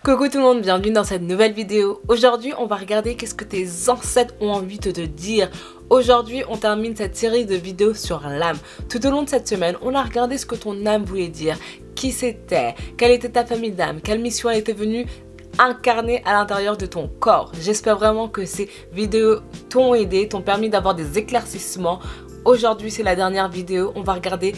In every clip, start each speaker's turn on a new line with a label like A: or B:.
A: Coucou tout le monde, bienvenue dans cette nouvelle vidéo. Aujourd'hui, on va regarder qu'est-ce que tes ancêtres ont envie de te dire. Aujourd'hui, on termine cette série de vidéos sur l'âme. Tout au long de cette semaine, on a regardé ce que ton âme voulait dire, qui c'était, quelle était ta famille d'âme, quelle mission elle était venue incarner à l'intérieur de ton corps. J'espère vraiment que ces vidéos t'ont aidé, t'ont permis d'avoir des éclaircissements. Aujourd'hui, c'est la dernière vidéo. On va regarder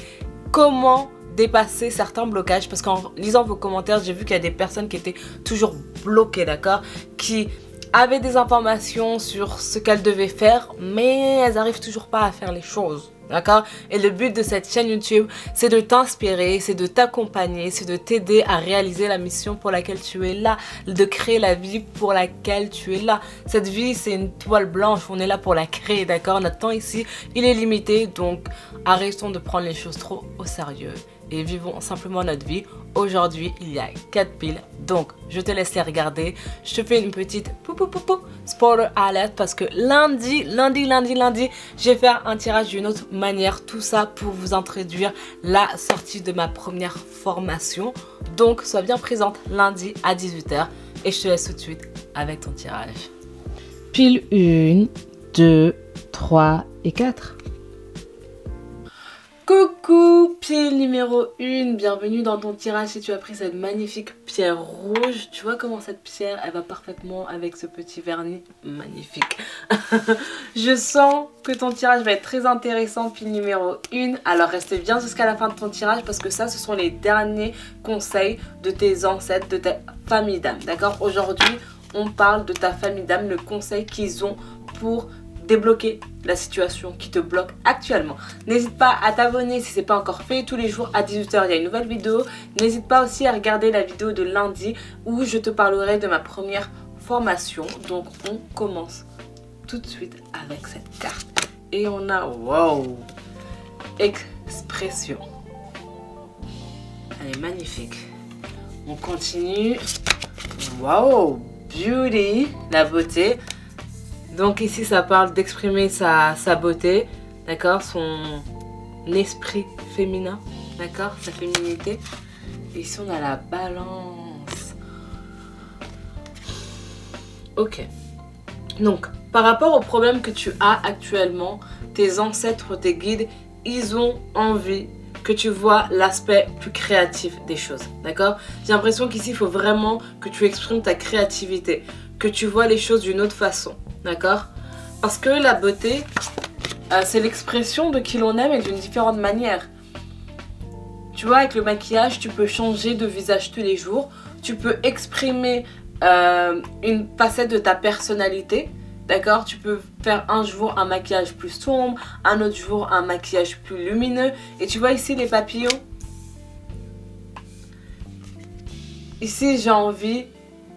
A: comment dépasser certains blocages, parce qu'en lisant vos commentaires, j'ai vu qu'il y a des personnes qui étaient toujours bloquées, d'accord, qui avaient des informations sur ce qu'elles devaient faire, mais elles n'arrivent toujours pas à faire les choses. D'accord? Et le but de cette chaîne YouTube, c'est de t'inspirer, c'est de t'accompagner, c'est de t'aider à réaliser la mission pour laquelle tu es là, de créer la vie pour laquelle tu es là. Cette vie, c'est une toile blanche, on est là pour la créer, d'accord? Notre temps ici, il est limité, donc arrêtons de prendre les choses trop au sérieux et vivons simplement notre vie. Aujourd'hui, il y a 4 piles, donc je te laisse les regarder. Je te fais une petite spoiler alert parce que lundi, je vais faire un tirage d'une autre manière. Tout ça pour vous introduire la sortie de ma première formation. Donc, sois bien présente lundi à 18 h et je te laisse tout de suite avec ton tirage. Pile 1, 2, 3 et 4. Coucou, pile numéro 1, bienvenue dans ton tirage. Si tu as pris cette magnifique pierre rouge, tu vois comment cette pierre, elle va parfaitement avec ce petit vernis magnifique. Je sens que ton tirage va être très intéressant, pile numéro 1. Alors reste bien jusqu'à la fin de ton tirage parce que ça, ce sont les derniers conseils de tes ancêtres, de ta famille d'âme. D'accord? Aujourd'hui, on parle de ta famille d'âme, le conseil qu'ils ont pour débloquer la situation qui te bloque actuellement. N'hésite pas à t'abonner si ce n'est pas encore fait. Tous les jours à 18 h, il y a une nouvelle vidéo. N'hésite pas aussi à regarder la vidéo de lundi où je te parlerai de ma première formation. Donc on commence tout de suite avec cette carte. Et on a, wow, expression. Elle est magnifique. On continue. Wow, beauty, la beauté. Donc ici, ça parle d'exprimer sa beauté, d'accord, son esprit féminin, d'accord, sa féminité. Et ici, on a la balance. Ok. Donc, par rapport au problème que tu as actuellement, tes ancêtres, tes guides, ils ont envie que tu vois l'aspect plus créatif des choses, d'accord. J'ai l'impression qu'ici, il faut vraiment que tu exprimes ta créativité, que tu vois les choses d'une autre façon. D'accord? Parce que la beauté, c'est l'expression de qui l'on aime et d'une différente manière. Tu vois, avec le maquillage, tu peux changer de visage tous les jours. Tu peux exprimer une facette de ta personnalité. D'accord? Tu peux faire un jour un maquillage plus sombre, un autre jour un maquillage plus lumineux. Et tu vois ici les papillons? Ici, j'ai envie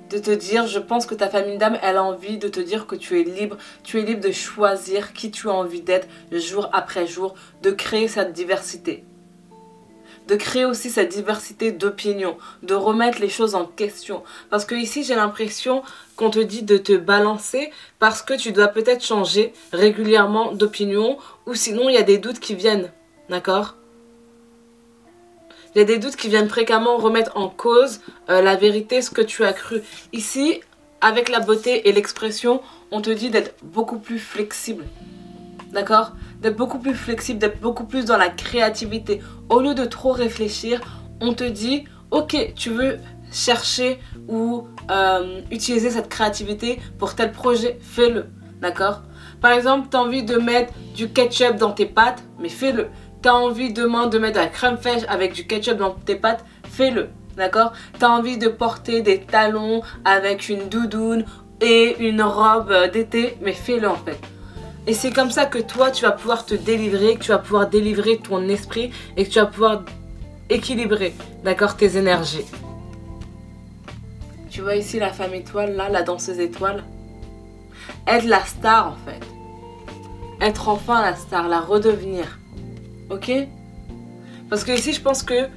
A: de te dire, je pense que ta famille d'âme, elle a envie de te dire que tu es libre de choisir qui tu as envie d'être jour après jour, de créer cette diversité. De créer aussi cette diversité d'opinions, de remettre les choses en question. Parce que ici, j'ai l'impression qu'on te dit de te balancer parce que tu dois peut-être changer régulièrement d'opinion ou sinon il y a des doutes qui viennent, d'accord ? Il y a des doutes qui viennent fréquemment remettre en cause la vérité, ce que tu as cru. Ici, avec la beauté et l'expression, on te dit d'être beaucoup plus flexible. D'accord? D'être beaucoup plus flexible, d'être beaucoup plus dans la créativité. Au lieu de trop réfléchir, on te dit, ok, tu veux chercher ou utiliser cette créativité pour tel projet, fais-le. D'accord? Par exemple, tu as envie de mettre du ketchup dans tes pâtes, mais fais-le. Tu as envie demain de mettre de la crème fraîche avec du ketchup dans tes pâtes, fais-le, d'accord? Tu as envie de porter des talons avec une doudoune et une robe d'été, mais fais-le en fait. Et c'est comme ça que toi, tu vas pouvoir te délivrer, que tu vas pouvoir délivrer ton esprit et que tu vas pouvoir équilibrer, d'accord, tes énergies. Tu vois ici la femme étoile, là, la danseuse étoile. Être la star en fait. Être enfin la star, la redevenir. Ok? Parce que ici, je pense que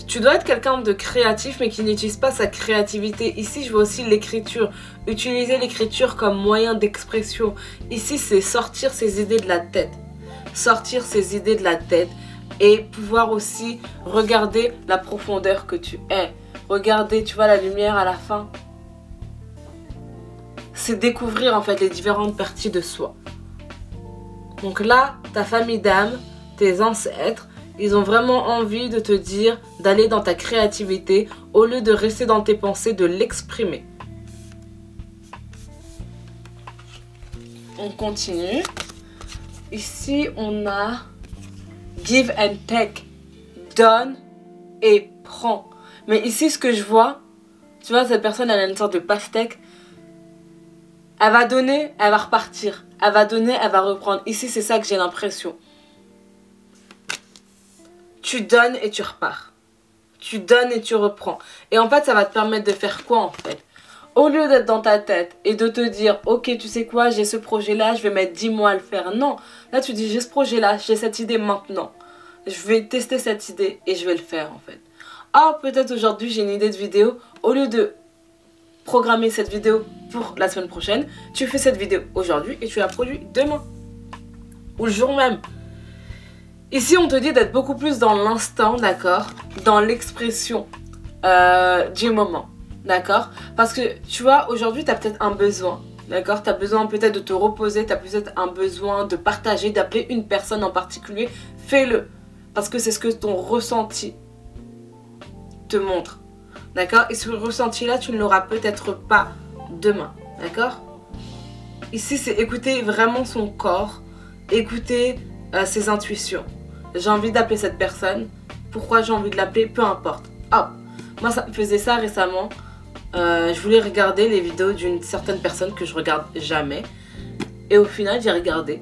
A: tu dois être quelqu'un de créatif, mais qui n'utilise pas sa créativité. Ici, je vois aussi l'écriture. Utiliser l'écriture comme moyen d'expression. Ici, c'est sortir ses idées de la tête. Sortir ses idées de la tête. Et pouvoir aussi regarder la profondeur que tu es. regarder, tu vois, la lumière à la fin. C'est découvrir en fait les différentes parties de soi. Donc là, ta famille d'âme, tes ancêtres, ils ont vraiment envie de te dire d'aller dans ta créativité au lieu de rester dans tes pensées, de l'exprimer. On continue. Ici, on a give and take. Donne et prends. Mais ici, ce que je vois, tu vois, cette personne, elle a une sorte de pastèque. Elle va donner, elle va repartir. Elle va donner, elle va reprendre. Ici, c'est ça que j'ai l'impression. Tu donnes et tu repars. Tu donnes et tu reprends. Et en fait, ça va te permettre de faire quoi en fait? Au lieu d'être dans ta tête et de te dire, ok, tu sais quoi, j'ai ce projet-là, je vais mettre 10 mois à le faire. Non, là tu dis, j'ai ce projet-là, j'ai cette idée maintenant. Je vais tester cette idée et je vais le faire en fait. Ah, peut-être aujourd'hui j'ai une idée de vidéo. Au lieu de programmer cette vidéo pour la semaine prochaine, tu fais cette vidéo aujourd'hui et tu la produis demain. Ou le jour même. Ici, on te dit d'être beaucoup plus dans l'instant, d'accord? Dans l'expression du moment, d'accord? Parce que, tu vois, aujourd'hui, tu as peut-être un besoin, d'accord? Tu as besoin peut-être de te reposer, tu as peut-être un besoin de partager, d'appeler une personne en particulier. Fais-le, parce que c'est ce que ton ressenti te montre, d'accord? Et ce ressenti-là, tu ne l'auras peut-être pas demain, d'accord? Ici, c'est écouter vraiment son corps, écouter ses intuitions. J'ai envie d'appeler cette personne. Pourquoi j'ai envie de l'appeler? Peu importe. Hop. Moi, ça me faisait ça récemment. Je voulais regarder les vidéos d'une certaine personne que je regarde jamais. Et au final, j'ai regardé.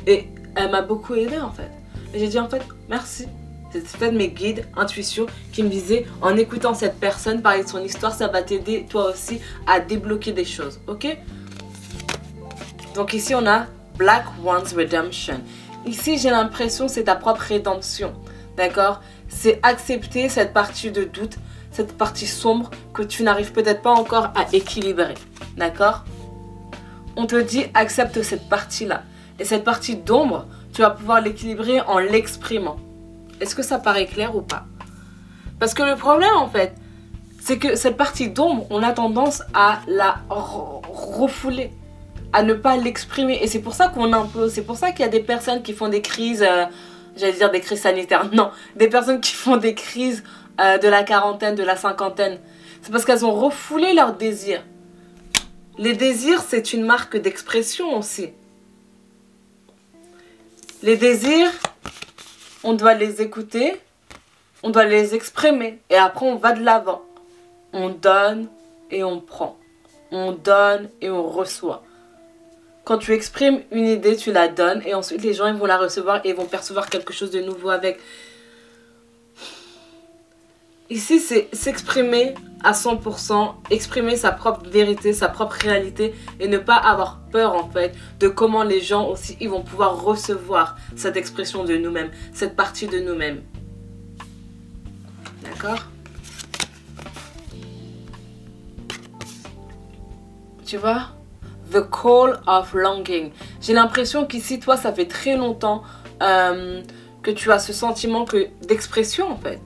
A: Et elle m'a beaucoup aidée en fait. Et j'ai dit en fait, merci. C'était peut-être mes guides, intuitions, qui me disaient en écoutant cette personne parler de son histoire, ça va t'aider toi aussi à débloquer des choses. Ok? Donc ici, on a Black One's Redemption. Ici, j'ai l'impression que c'est ta propre rédemption, d'accord? C'est accepter cette partie de doute, cette partie sombre que tu n'arrives peut-être pas encore à équilibrer, d'accord? On te dit, accepte cette partie-là. Et cette partie d'ombre, tu vas pouvoir l'équilibrer en l'exprimant. Est-ce que ça paraît clair ou pas? Parce que le problème, en fait, c'est que cette partie d'ombre, on a tendance à la refouler, à ne pas l'exprimer. Et c'est pour ça qu'on implose. C'est pour ça qu'il y a des personnes qui font des crises, j'allais dire des crises sanitaires. Non, des personnes qui font des crises de la quarantaine, de la cinquantaine. C'est parce qu'elles ont refoulé leurs désirs. Les désirs, c'est une marque d'expression aussi. Les désirs, on doit les écouter, on doit les exprimer. Et après, on va de l'avant. On donne et on prend. On donne et on reçoit. Quand tu exprimes une idée, tu la donnes et ensuite les gens ils vont la recevoir et ils vont percevoir quelque chose de nouveau avec. Ici, c'est s'exprimer à 100%, exprimer sa propre vérité, sa propre réalité et ne pas avoir peur en fait de comment les gens aussi ils vont pouvoir recevoir cette expression de nous-mêmes, cette partie de nous-mêmes. D'accord? Tu vois? The call of longing. J'ai l'impression qu'ici, toi, ça fait très longtemps que tu as ce sentiment d'expression, en fait.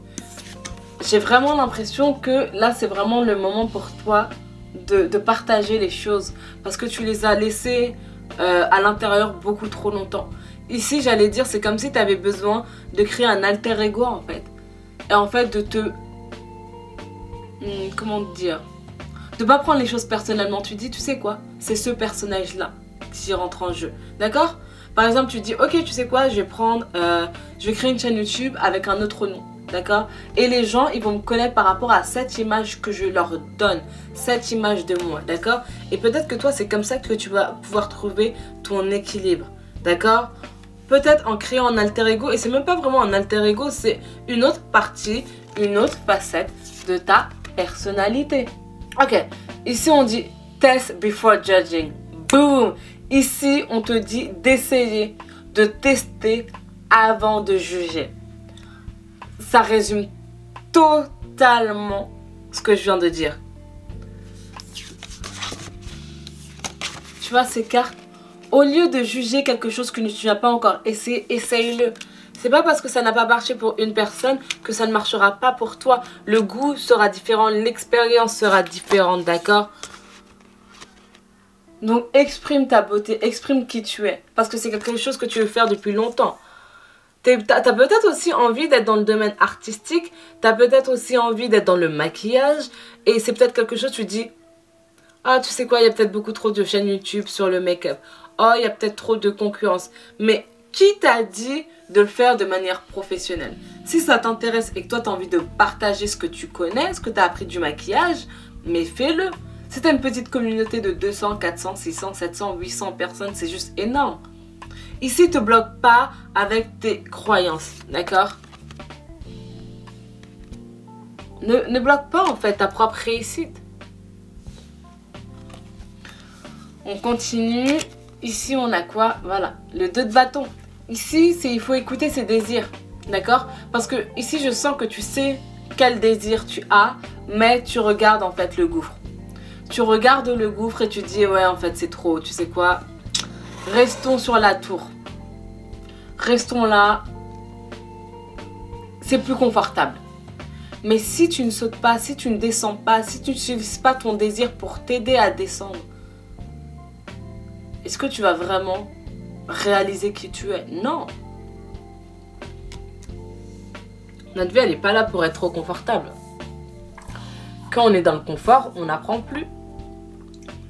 A: J'ai vraiment l'impression que là, c'est vraiment le moment pour toi de partager les choses. Parce que tu les as laissées à l'intérieur beaucoup trop longtemps. Ici, j'allais dire, c'est comme si tu avais besoin de créer un alter ego, en fait. Et en fait, de te... comment te dire? De pas prendre les choses personnellement. Tu dis, tu sais quoi? C'est ce personnage-là qui rentre en jeu. D'accord? Par exemple, tu dis, ok, tu sais quoi? Je vais créer une chaîne YouTube avec un autre nom. D'accord? Et les gens, ils vont me connaître par rapport à cette image que je leur donne. Cette image de moi. D'accord? Et peut-être que toi, c'est comme ça que tu vas pouvoir trouver ton équilibre. D'accord? Peut-être en créant un alter ego. Et c'est même pas vraiment un alter ego. C'est une autre partie, une autre facette de ta personnalité. Ok, ici on dit test before judging. Boom! Ici on te dit d'essayer, de tester avant de juger. Ça résume totalement ce que je viens de dire. Tu vois ces cartes? Au lieu de juger quelque chose que tu n'as pas encore essayé, essaye-le. C'est pas parce que ça n'a pas marché pour une personne que ça ne marchera pas pour toi. Le goût sera différent, l'expérience sera différente, d'accord? Donc exprime ta beauté, exprime qui tu es. Parce que c'est quelque chose que tu veux faire depuis longtemps. T'as peut-être aussi envie d'être dans le domaine artistique. T'as peut-être aussi envie d'être dans le maquillage. Et c'est peut-être quelque chose, tu dis, ah tu sais quoi, il y a peut-être beaucoup trop de chaînes YouTube sur le make-up. Oh, il y a peut-être trop de concurrence. Mais qui t'a dit de le faire de manière professionnelle? Si ça t'intéresse et que toi tu as envie de partager ce que tu connais, ce que tu as appris du maquillage, mais fais-le. Si tu as une petite communauté de 200, 400, 600, 700, 800 personnes, c'est juste énorme. Ici, te bloque pas avec tes croyances, d'accord? Ne bloque pas en fait ta propre réussite. On continue. Ici, on a quoi? Voilà, le 2 de bâton. Ici, il faut écouter ses désirs, d'accord? Parce que ici, je sens que tu sais quel désir tu as, mais tu regardes en fait le gouffre. Tu regardes le gouffre et tu dis, ouais, en fait, c'est trop. Tu sais quoi? Restons sur la tour. Restons là. C'est plus confortable. Mais si tu ne sautes pas, si tu ne descends pas, si tu n'utilises pas ton désir pour t'aider à descendre, est-ce que tu vas vraiment réaliser qui tu es? Non. Notre vie, elle n'est pas là pour être trop confortable. Quand on est dans le confort, on n'apprend plus.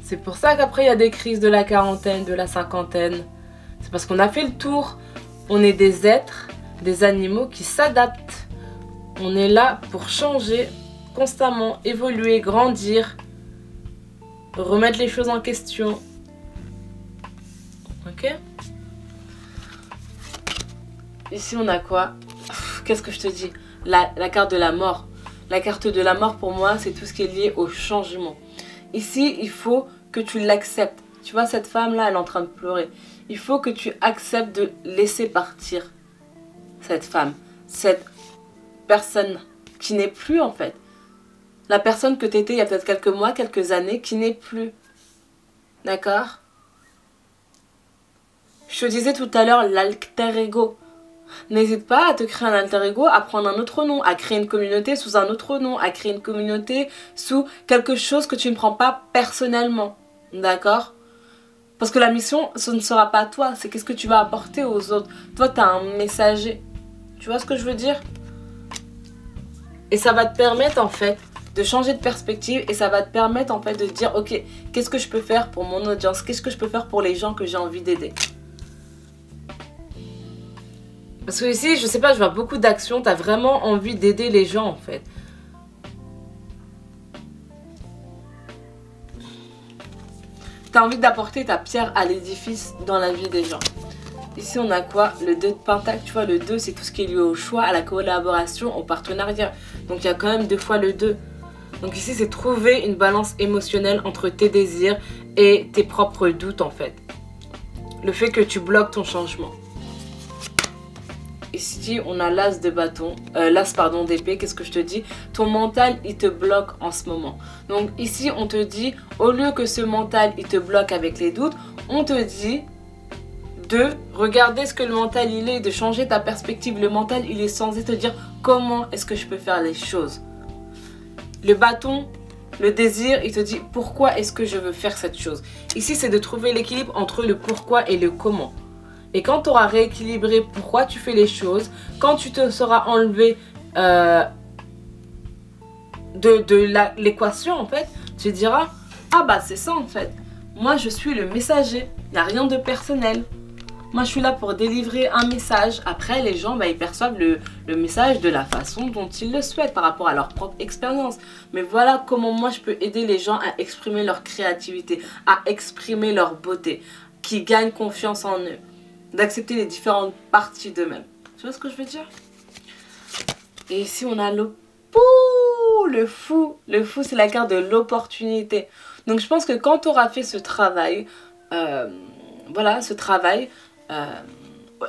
A: C'est pour ça qu'après, il y a des crises de la quarantaine, de la cinquantaine. C'est parce qu'on a fait le tour. On est des êtres, des animaux qui s'adaptent. On est là pour changer constamment, évoluer, grandir, remettre les choses en question. Ok? Ici, on a quoi? Qu'est-ce que je te dis? La carte de la mort. La carte de la mort, pour moi, c'est tout ce qui est lié au changement. Ici, il faut que tu l'acceptes. Tu vois, cette femme-là, elle est en train de pleurer. Il faut que tu acceptes de laisser partir cette femme, cette personne qui n'est plus, en fait. La personne que tu étais il y a peut-être quelques mois, quelques années, qui n'est plus. D'accord? Je te disais tout à l'heure, l'alter ego. N'hésite pas à te créer un alter ego, à prendre un autre nom, à créer une communauté sous un autre nom, à créer une communauté sous quelque chose que tu ne prends pas personnellement. D'accord? Parce que la mission, ce ne sera pas toi, c'est qu'est-ce que tu vas apporter aux autres. Toi, tu as un messager. Tu vois ce que je veux dire? Et ça va te permettre en fait de changer de perspective et ça va te permettre en fait de dire ok, qu'est-ce que je peux faire pour mon audience? Qu'est-ce que je peux faire pour les gens que j'ai envie d'aider? Parce que ici, je sais pas, je vois beaucoup d'actions, tu as vraiment envie d'aider les gens en fait. Tu as envie d'apporter ta pierre à l'édifice dans la vie des gens. Ici, on a quoi? Le 2 de Pentacle, tu vois, le 2, c'est tout ce qui est lié au choix, à la collaboration, au partenariat. Donc, il y a quand même 2 fois le 2. Donc ici, c'est trouver une balance émotionnelle entre tes désirs et tes propres doutes, en fait. Le fait que tu bloques ton changement. Ici, on a l'as de bâton, l'as pardon d'épée. Qu'est-ce que je te dis? Ton mental, il te bloque en ce moment. Donc ici, on te dit, au lieu que ce mental, il te bloque avec les doutes, on te dit de regarder ce que le mental, il est, de changer ta perspective. Le mental, il est censé te dire comment est-ce que je peux faire les choses. Le bâton, le désir, il te dit pourquoi est-ce que je veux faire cette chose. Ici, c'est de trouver l'équilibre entre le pourquoi et le comment. Et quand tu auras rééquilibré pourquoi tu fais les choses, quand tu te seras enlevé de l'équation en fait, tu diras ah bah c'est ça en fait. Moi je suis le messager, il n'y a rien de personnel. Moi je suis là pour délivrer un message. Après les gens bah, ils perçoivent le message de la façon dont ils le souhaitent par rapport à leur propre expérience. Mais voilà comment moi je peux aider les gens à exprimer leur créativité, à exprimer leur beauté, qui gagnent confiance en eux. D'accepter les différentes parties d'eux-mêmes. Tu vois ce que je veux dire? Et ici, on a le fou. Le fou, c'est la carte de l'opportunité. Donc, je pense que quand tu auras fait ce travail, voilà, ce travail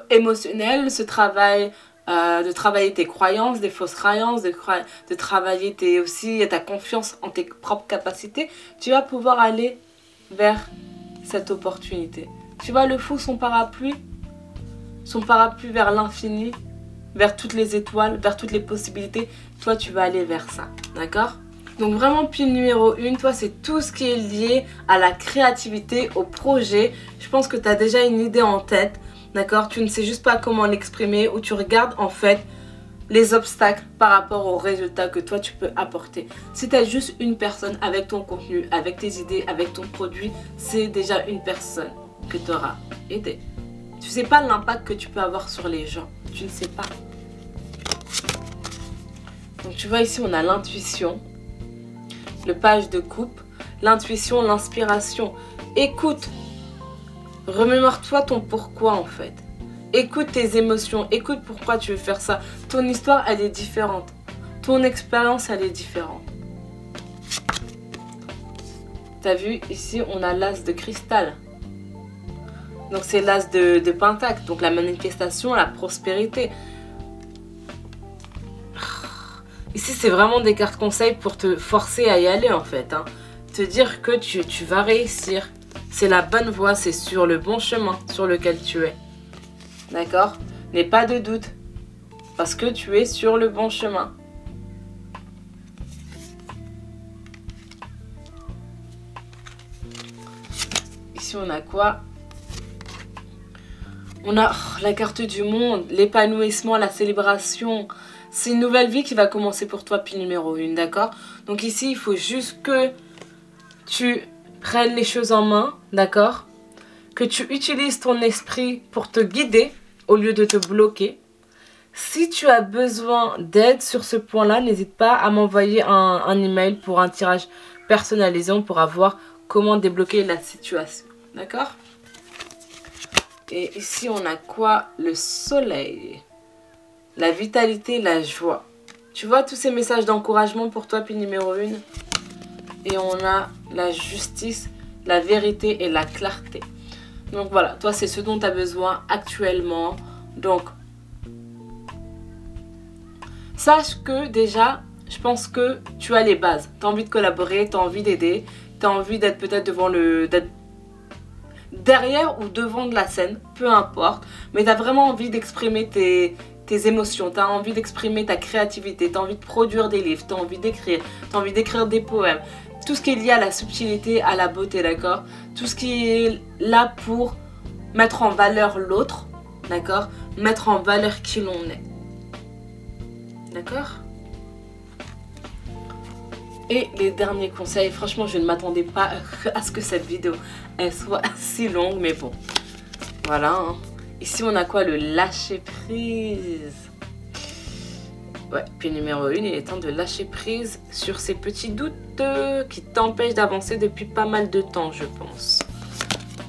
A: émotionnel, ce travail de travailler tes croyances, des fausses croyances, de travailler aussi ta confiance en tes propres capacités, tu vas pouvoir aller vers cette opportunité. Tu vois, le fou, son parapluie vers l'infini, vers toutes les étoiles, vers toutes les possibilités, toi tu vas aller vers ça, d'accord? Donc vraiment pile numéro 1, toi c'est tout ce qui est lié à la créativité, au projet. Je pense que tu as déjà une idée en tête, d'accord? Tu ne sais juste pas comment l'exprimer ou tu regardes en fait les obstacles par rapport aux résultats que toi tu peux apporter. Si tu as juste une personne avec ton contenu, avec tes idées, avec ton produit, c'est déjà une personne que tu auras aidé. Tu ne sais pas l'impact que tu peux avoir sur les gens, tu ne sais pas. Donc tu vois ici on a l'intuition. Le page de coupe, l'intuition, l'inspiration. Écoute, remémore-toi ton pourquoi en fait. Écoute tes émotions, écoute pourquoi tu veux faire ça. Ton histoire, elle est différente. Ton expérience, elle est différente. T'as vu, ici, on a l'as de cristal. Donc c'est l'as de pentacle, donc la manifestation, la prospérité. Ici, c'est vraiment des cartes conseils pour te forcer à y aller, en fait. Hein. Te dire que tu vas réussir. C'est la bonne voie, c'est sur le bon chemin sur lequel tu es. D'accord? N'aie pas de doute. Parce que tu es sur le bon chemin. Ici, on a quoi? On a la carte du monde, l'épanouissement, la célébration. C'est une nouvelle vie qui va commencer pour toi, pile numéro 1, d'accord? Donc ici, il faut juste que tu prennes les choses en main, d'accord? Que tu utilises ton esprit pour te guider au lieu de te bloquer. Si tu as besoin d'aide sur ce point-là, n'hésite pas à m'envoyer un email pour un tirage personnalisé pour voir comment débloquer la situation, d'accord? Et ici, on a quoi? Le soleil. La vitalité, la joie. Tu vois tous ces messages d'encouragement pour toi, pile numéro 1. Et on a la justice, la vérité et la clarté. Donc voilà, toi c'est ce dont tu as besoin actuellement. Donc, sache que déjà, je pense que tu as les bases. Tu as envie de collaborer, tu as envie d'aider. Tu as envie d'être peut-être d'être derrière ou devant de la scène, peu importe. Mais tu as vraiment envie d'exprimer tes émotions, tu as envie d'exprimer ta créativité, tu as envie de produire des livres, tu as envie d'écrire, tu as envie d'écrire des poèmes. Tout ce qui est lié à la subtilité, à la beauté, d'accord? Tout ce qui est là pour mettre en valeur l'autre, d'accord? Mettre en valeur qui l'on est. D'accord? Et les derniers conseils, franchement je ne m'attendais pas à ce que cette vidéo elle soit si longue, mais bon, voilà. Hein. Ici, on a quoi? Le lâcher prise. Ouais, puis numéro 1, il est temps de lâcher prise sur ces petits doutes qui t'empêchent d'avancer depuis pas mal de temps, je pense.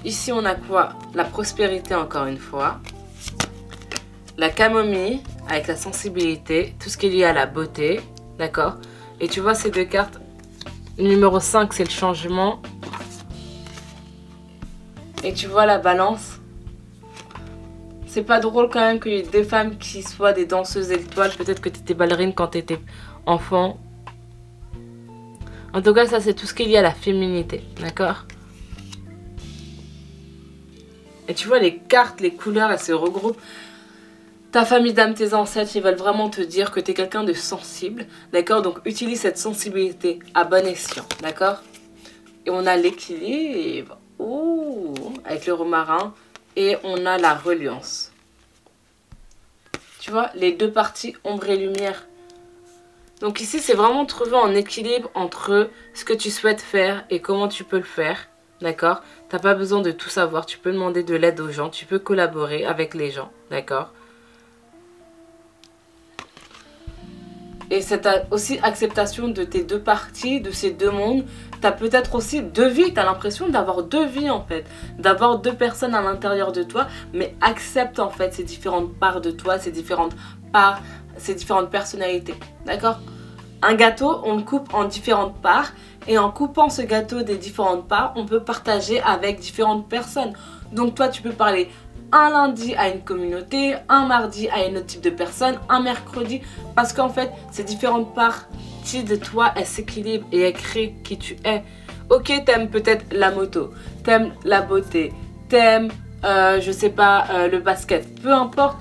A: Ici, on a quoi? La prospérité, encore une fois. La camomille, avec la sensibilité. Tout ce qui est lié à la beauté. D'accord? Et tu vois ces deux cartes. Numéro 5, c'est le changement. Et tu vois la balance. C'est pas drôle quand même qu'il y ait des femmes qui soient des danseuses étoiles. Peut-être que tu étais ballerine quand tu étais enfant. En tout cas, ça c'est tout ce qui est lié à la féminité. D'accord? Et tu vois les cartes, les couleurs, elles se regroupent. Ta famille d'âme, tes ancêtres, ils veulent vraiment te dire que tu es quelqu'un de sensible. D'accord? Donc utilise cette sensibilité à bon escient. D'accord? Et on a l'équilibre. Ouh, avec le romarin. Et on a la reliance. Tu vois, les deux parties, ombre et lumière. Donc ici, c'est vraiment trouver un équilibre entre ce que tu souhaites faire et comment tu peux le faire. D'accord? Tu n'as pas besoin de tout savoir. Tu peux demander de l'aide aux gens. Tu peux collaborer avec les gens. D'accord? Et cette aussi acceptation de tes deux parties, de ces deux mondes. Tu as peut-être aussi deux vies. Tu as l'impression d'avoir deux vies en fait. D'avoir deux personnes à l'intérieur de toi. Mais accepte en fait ces différentes parts de toi, ces différentes parts, ces différentes personnalités. D'accord? Un gâteau, on le coupe en différentes parts. Et en coupant ce gâteau des différentes parts, on peut partager avec différentes personnes. Donc toi, tu peux parler un lundi à une communauté, un mardi à un autre type de personne, un mercredi. Parce qu'en fait, ces différentes parties de toi, elles s'équilibrent et elles créent qui tu es. Ok, t'aimes peut-être la moto, t'aimes la beauté, t'aimes, je sais pas, le basket. Peu importe,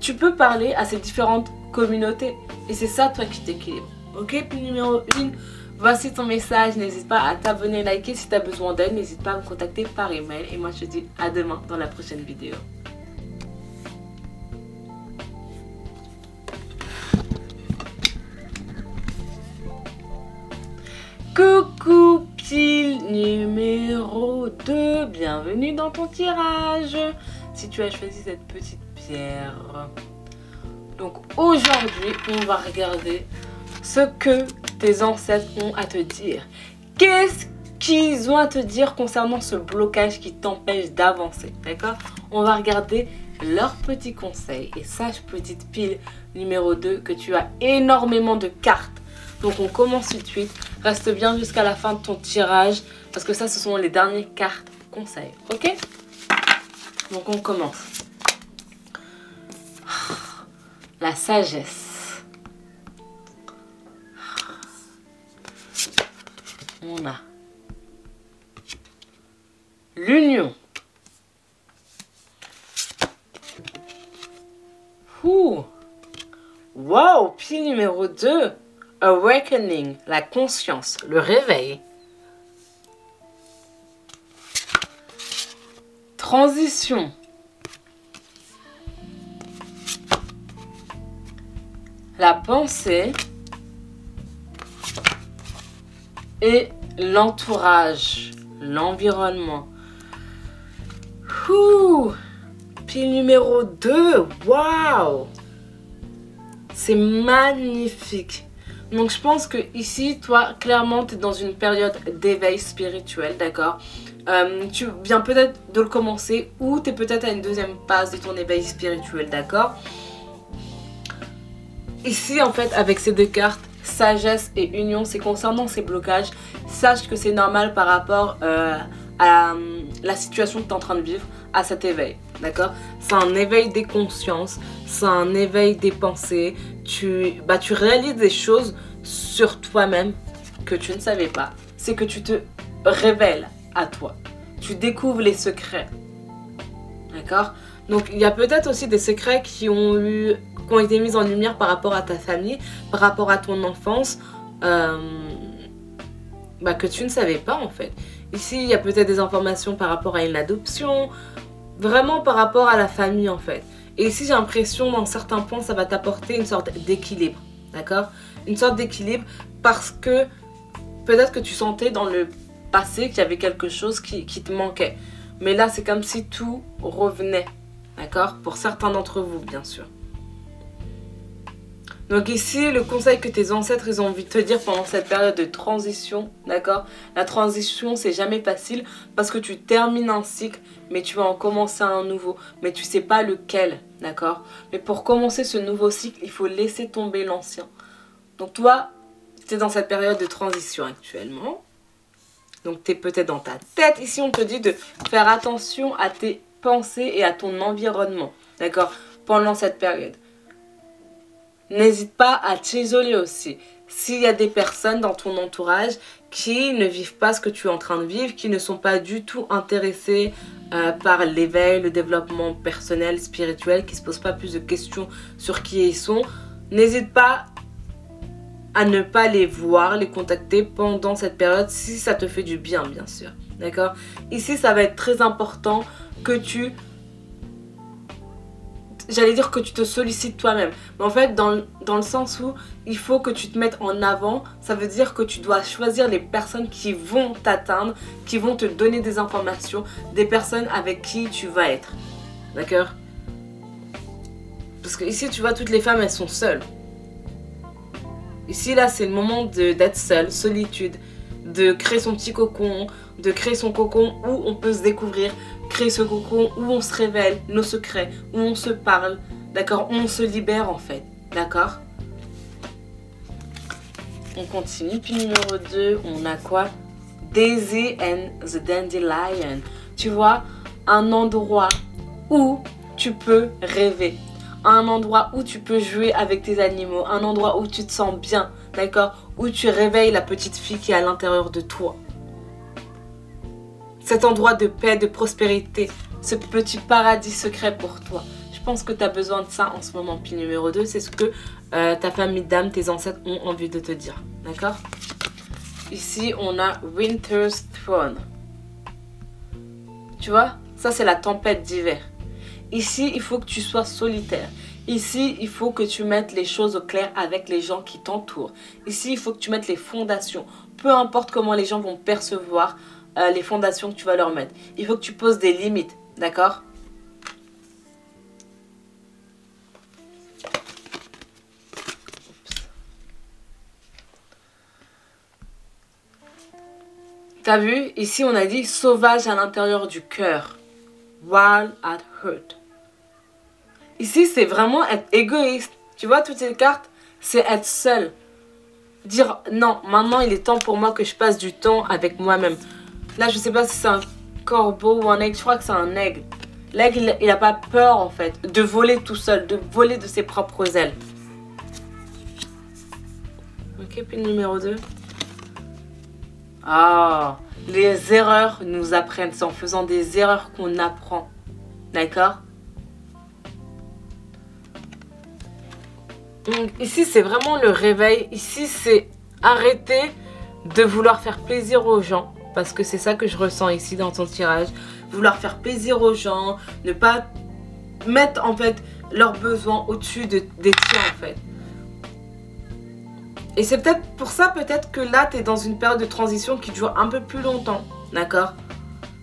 A: tu peux parler à ces différentes communautés. Et c'est ça, toi, qui t'équilibre. Ok, puis numéro 1, voici ton message. N'hésite pas à t'abonner, liker. Si tu as besoin d'aide, n'hésite pas à me contacter par email. Et moi, je te dis à demain dans la prochaine vidéo. Coucou pile numéro 2, bienvenue dans ton tirage. Si tu as choisi cette petite pierre. Donc aujourd'hui, on va regarder ce que tes ancêtres ont à te dire. Qu'est-ce qu'ils ont à te dire concernant ce blocage qui t'empêche d'avancer, d'accord? On va regarder leurs petits conseils. Et sache, petite pile numéro 2, que tu as énormément de cartes. Donc on commence tout de suite. Reste bien jusqu'à la fin de ton tirage. Parce que ça, ce sont les dernières cartes conseils. Ok? Donc on commence. La sagesse. On a l'union. Wow, pile numéro 2. Awakening, la conscience, le réveil. Transition. La pensée. Et l'entourage, l'environnement. Pile numéro 2. Waouh! C'est magnifique. Donc je pense que ici, toi, clairement, tu es dans une période d'éveil spirituel, d'accord? Tu viens peut-être de le commencer ou tu es peut-être à une deuxième phase de ton éveil spirituel, d'accord? Ici, en fait, avec ces deux cartes, sagesse et union, c'est concernant ces blocages. Sache que c'est normal par rapport à la situation que tu es en train de vivre, à cet éveil, d'accord? C'est un éveil des consciences, c'est un éveil des pensées. Tu réalises des choses sur toi-même que tu ne savais pas. C'est que tu te révèles à toi. Tu découvres les secrets. D'accord? Donc il y a peut-être aussi des secrets qui ont été mis en lumière par rapport à ta famille, par rapport à ton enfance, que tu ne savais pas en fait. Ici, il y a peut-être des informations par rapport à une adoption, vraiment par rapport à la famille en fait. Et ici, j'ai l'impression, dans certains points, ça va t'apporter une sorte d'équilibre, d'accord? Une sorte d'équilibre parce que peut-être que tu sentais dans le passé qu'il y avait quelque chose qui te manquait. Mais là, c'est comme si tout revenait, d'accord? Pour certains d'entre vous, bien sûr. Donc ici, le conseil que tes ancêtres ils ont envie de te dire pendant cette période de transition, d'accord? La transition, c'est jamais facile parce que tu termines un cycle, mais tu vas en commencer un nouveau. Mais tu sais pas lequel, d'accord? Mais pour commencer ce nouveau cycle, il faut laisser tomber l'ancien. Donc toi, tu es dans cette période de transition actuellement. Donc tu es peut-être dans ta tête. Ici, on te dit de faire attention à tes pensées et à ton environnement, d'accord? Pendant cette période. N'hésite pas à t'isoler aussi. S'il y a des personnes dans ton entourage qui ne vivent pas ce que tu es en train de vivre, qui ne sont pas du tout intéressées par l'éveil, le développement personnel, spirituel, qui ne se posent pas plus de questions sur qui ils sont, n'hésite pas à ne pas les voir, les contacter pendant cette période si ça te fait du bien, bien sûr. D'accord? Ici, ça va être très important que tu... J'allais dire que tu te sollicites toi-même. Mais en fait, dans le sens où il faut que tu te mettes en avant, ça veut dire que tu dois choisir les personnes qui vont t'atteindre, qui vont te donner des informations, des personnes avec qui tu vas être. D'accord? Parce que ici, tu vois, toutes les femmes, elles sont seules. Ici, là, c'est le moment d'être seule, solitude, de créer son petit cocon, de créer son cocon où on peut se découvrir, créer ce cocon où on se révèle nos secrets, où on se parle, d'accord, où on se libère en fait, d'accord? On continue, puis numéro 2, on a quoi? Daisy and the Dandelion. Tu vois, un endroit où tu peux rêver, un endroit où tu peux jouer avec tes animaux, un endroit où tu te sens bien, d'accord? Où tu réveilles la petite fille qui est à l'intérieur de toi. Cet endroit de paix, de prospérité, ce petit paradis secret pour toi. Je je pense que tu as besoin de ça en ce moment. Pile numéro 2, c'est ce que ta famille d'âme, tes ancêtres ont envie de te dire. D'accord? Ici, on a Winter's Throne. Tu vois? Ça, c'est la tempête d'hiver. Ici, il faut que tu sois solitaire. Ici, il faut que tu mettes les choses au clair avec les gens qui t'entourent. Ici, il faut que tu mettes les fondations. Peu importe comment les gens vont percevoir les fondations que tu vas leur mettre. Il faut que tu poses des limites. D'accord? T'as vu? Ici, on a dit sauvage à l'intérieur du cœur. Wild at heart. Ici, c'est vraiment être égoïste. Tu vois, toutes ces cartes, c'est être seul. Dire non, maintenant il est temps pour moi que je passe du temps avec moi-même. Là, je sais pas si c'est un corbeau ou un aigle. Je crois que c'est un aigle. L'aigle, il n'a pas peur en fait de voler tout seul, de voler de ses propres ailes. Ok, puis numéro 2. Ah, les erreurs nous apprennent. C'est en faisant des erreurs qu'on apprend. D'accord? Donc, ici, c'est vraiment le réveil. Ici, c'est arrêter de vouloir faire plaisir aux gens. Parce que c'est ça que je ressens ici dans ton tirage. Vouloir faire plaisir aux gens. Ne pas mettre en fait leurs besoins au-dessus des tiens en fait. Et c'est peut-être pour ça peut-être que là, tu es dans une période de transition qui dure un peu plus longtemps. D'accord?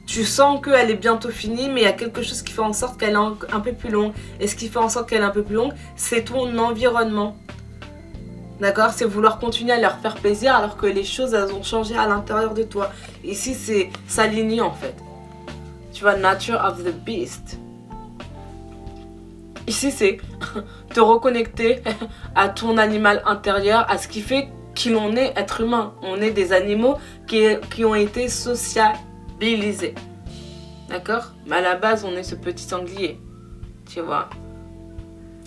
A: Tu sens qu'elle est bientôt finie, mais il y a quelque chose qui fait en sorte qu'elle est un peu plus longue. Et ce qui fait en sorte qu'elle est un peu plus longue, c'est ton environnement. D'accord? C'est vouloir continuer à leur faire plaisir alors que les choses, elles ont changé à l'intérieur de toi. Ici, c'est s'aligner en fait. Tu vois, nature of the beast. Ici, c'est te reconnecter à ton animal intérieur, à ce qui fait qui l'on est, être humain. On est des animaux qui ont été sociabilisés. D'accord? Mais à la base, on est ce petit sanglier. Tu vois?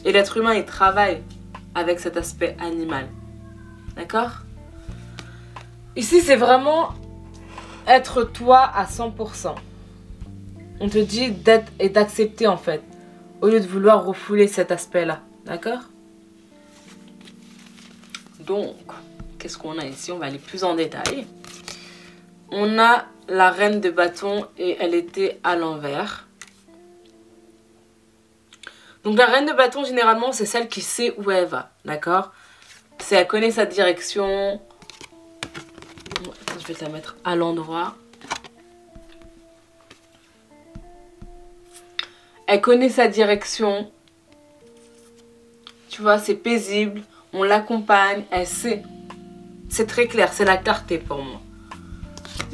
A: Et l'être humain, il travaille avec cet aspect animal. D'accord? Ici, c'est vraiment être toi à 100%. On te dit d'être et d'accepter en fait, au lieu de vouloir refouler cet aspect-là. D'accord? Donc, qu'est-ce qu'on a ici? On va aller plus en détail. On a la reine de bâton et elle était à l'envers. Donc la reine de bâton, généralement, c'est celle qui sait où elle va. D'accord? Elle connaît sa direction. Attends, je vais te la mettre à l'endroit. Elle connaît sa direction. Tu vois, c'est paisible. On l'accompagne. Elle sait. C'est très clair. C'est la clarté pour moi.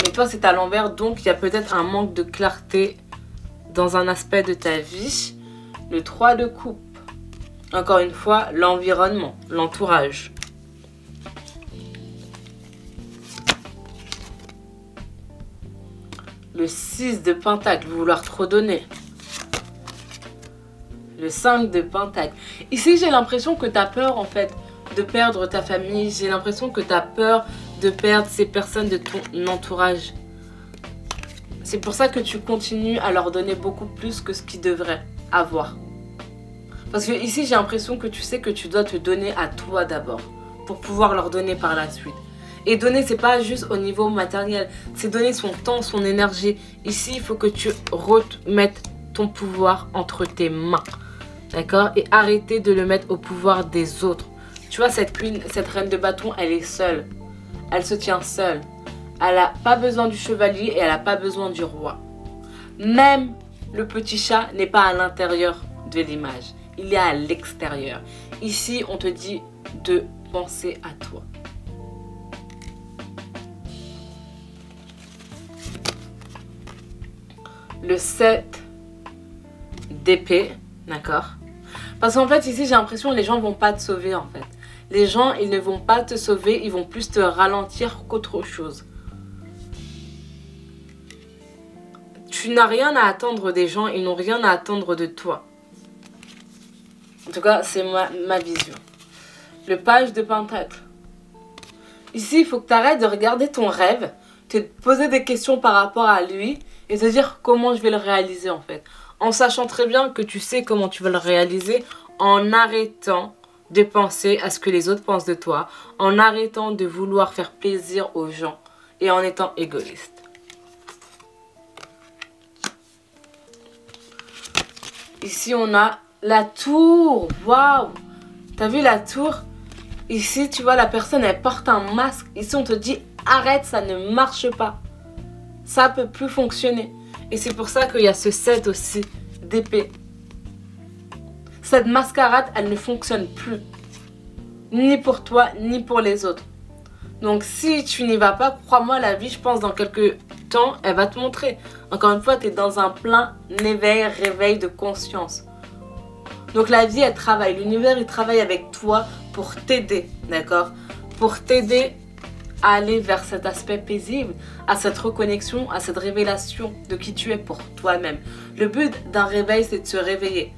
A: Mais toi, c'est à l'envers. Donc, il y a peut-être un manque de clarté dans un aspect de ta vie. Le 3 de coupe. Encore une fois, l'environnement, l'entourage. Le 6 de pentacle, vouloir trop donner. Le 5 de pentacle. Ici, j'ai l'impression que tu as peur en fait de perdre ta famille. J'ai l'impression que tu as peur de perdre ces personnes de ton entourage. C'est pour ça que tu continues à leur donner beaucoup plus que ce qu'ils devraient avoir. Parce que ici, j'ai l'impression que tu sais que tu dois te donner à toi d'abord pour pouvoir leur donner par la suite. Et donner, c'est pas juste au niveau matériel, c'est donner son temps, son énergie. Ici, il faut que tu remettes ton pouvoir entre tes mains. D'accord? Et arrêter de le mettre au pouvoir des autres. Tu vois, cette reine de bâton, elle est seule. Elle se tient seule. Elle n'a pas besoin du chevalier et elle n'a pas besoin du roi. Même le petit chat n'est pas à l'intérieur de l'image. Il est à l'extérieur. Ici, on te dit de penser à toi. Le 7 d'épée, d'accord? Parce qu'en fait, ici, j'ai l'impression que les gens ne vont pas te sauver, en fait. Les gens, ils ne vont pas te sauver, ils vont plus te ralentir qu'autre chose. Tu n'as rien à attendre des gens, ils n'ont rien à attendre de toi. En tout cas, c'est ma vision. Le page de pentacle. Ici, il faut que tu arrêtes de regarder ton rêve, te poser des questions par rapport à lui et te dire comment je vais le réaliser en fait. en sachant très bien que tu sais comment tu vas le réaliser, en arrêtant de penser à ce que les autres pensent de toi, en arrêtant de vouloir faire plaisir aux gens et en étant égoïste. Ici, on a la tour. Waouh! T'as vu la tour? Ici, tu vois, la personne, elle porte un masque. Ici, on te dit, arrête, ça ne marche pas. Ça peut plus fonctionner. Et c'est pour ça qu'il y a ce set aussi d'épée. Cette mascarade, elle ne fonctionne plus. Ni pour toi, ni pour les autres. Donc, si tu n'y vas pas, crois-moi, la vie, je pense, dans quelques temps, elle va te montrer. Encore une fois, tu es dans un plein réveil de conscience. Donc, la vie, elle travaille. L'univers, il travaille avec toi pour t'aider, d'accord? Pour t'aider à aller vers cet aspect paisible, à cette reconnexion, à cette révélation de qui tu es pour toi-même. Le but d'un réveil, c'est de se réveiller.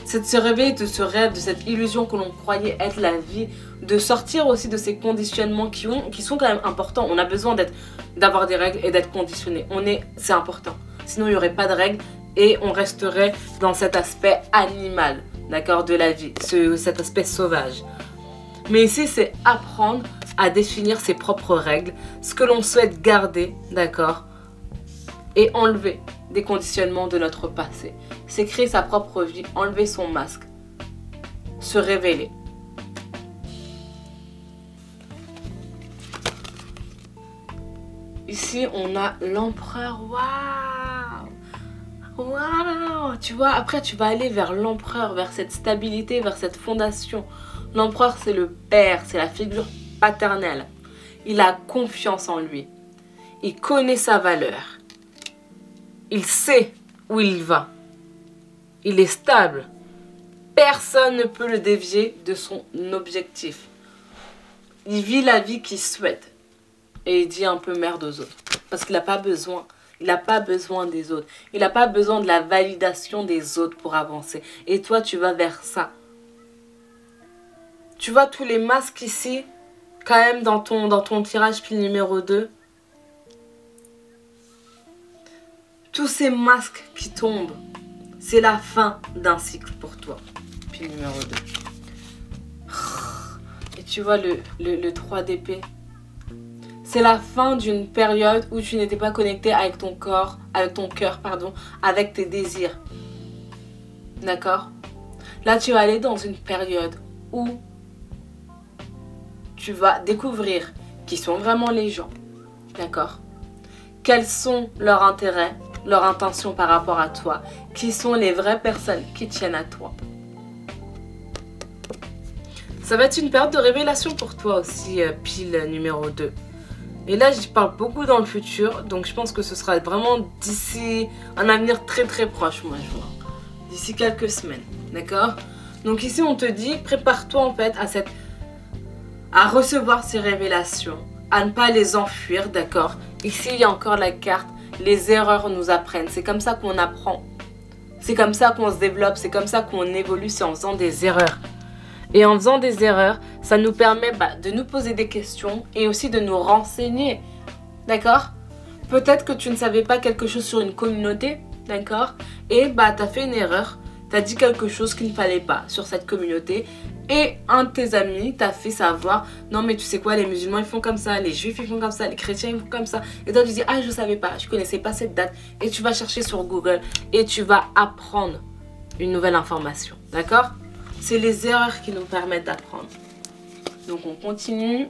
A: C'est de se réveiller de ce rêve, de cette illusion que l'on croyait être la vie, de sortir aussi de ces conditionnements qui sont quand même importants. On a besoin d'avoir des règles et d'être conditionné. C'est important. Sinon, il n'y aurait pas de règles et on resterait dans cet aspect animal, d'accord, de la vie, cet aspect sauvage. Mais ici, c'est apprendre à définir ses propres règles, ce que l'on souhaite garder, d'accord, et enlever des conditionnements de notre passé. C'est créer sa propre vie, enlever son masque, se révéler. Ici, on a l'empereur. Waouh! Waouh! Tu vois, après, tu vas aller vers l'empereur, vers cette stabilité, vers cette fondation. L'empereur, c'est le père, c'est la figure paternelle. Il a confiance en lui. Il connaît sa valeur. Il sait où il va. Il est stable. Personne ne peut le dévier de son objectif. Il vit la vie qu'il souhaite. Et il dit un peu merde aux autres. Parce qu'il n'a pas besoin. Il n'a pas besoin des autres. Il n'a pas besoin de la validation des autres pour avancer. Et toi, tu vas vers ça. Tu vois tous les masques ici, quand même dans ton tirage pile numéro 2. Tous ces masques qui tombent, c'est la fin d'un cycle pour toi. Pile numéro 2. Et tu vois le 3 d'épée. C'est la fin d'une période où tu n'étais pas connecté avec ton corps, avec ton cœur, pardon, avec tes désirs. D'accord? Là, tu vas aller dans une période où tu vas découvrir qui sont vraiment les gens. D'accord? Quels sont leurs intérêts, leurs intentions par rapport à toi? Qui sont les vraies personnes qui tiennent à toi? Ça va être une période de révélation pour toi aussi, pile numéro 2. Et là, je parle beaucoup dans le futur, donc je pense que ce sera vraiment d'ici un avenir très très proche, moi je vois. D'ici quelques semaines, d'accord? Donc ici, on te dit, prépare-toi en fait à recevoir ces révélations, à ne pas les enfuir, d'accord? Ici, il y a encore la carte, les erreurs nous apprennent, c'est comme ça qu'on apprend. C'est comme ça qu'on se développe, c'est comme ça qu'on évolue, c'est en faisant des erreurs. Et en faisant des erreurs, ça nous permet de nous poser des questions et aussi de nous renseigner. D'accord? Peut-être que tu ne savais pas quelque chose sur une communauté, d'accord? Et tu as fait une erreur, tu as dit quelque chose qu'il ne fallait pas sur cette communauté. Et un de tes amis t'a fait savoir, non mais tu sais quoi, les musulmans ils font comme ça, les juifs ils font comme ça, les chrétiens ils font comme ça. Et toi tu dis, ah je savais pas, je connaissais pas cette date. Et tu vas chercher sur Google et tu vas apprendre une nouvelle information, d'accord? C'est les erreurs qui nous permettent d'apprendre. Donc on continue.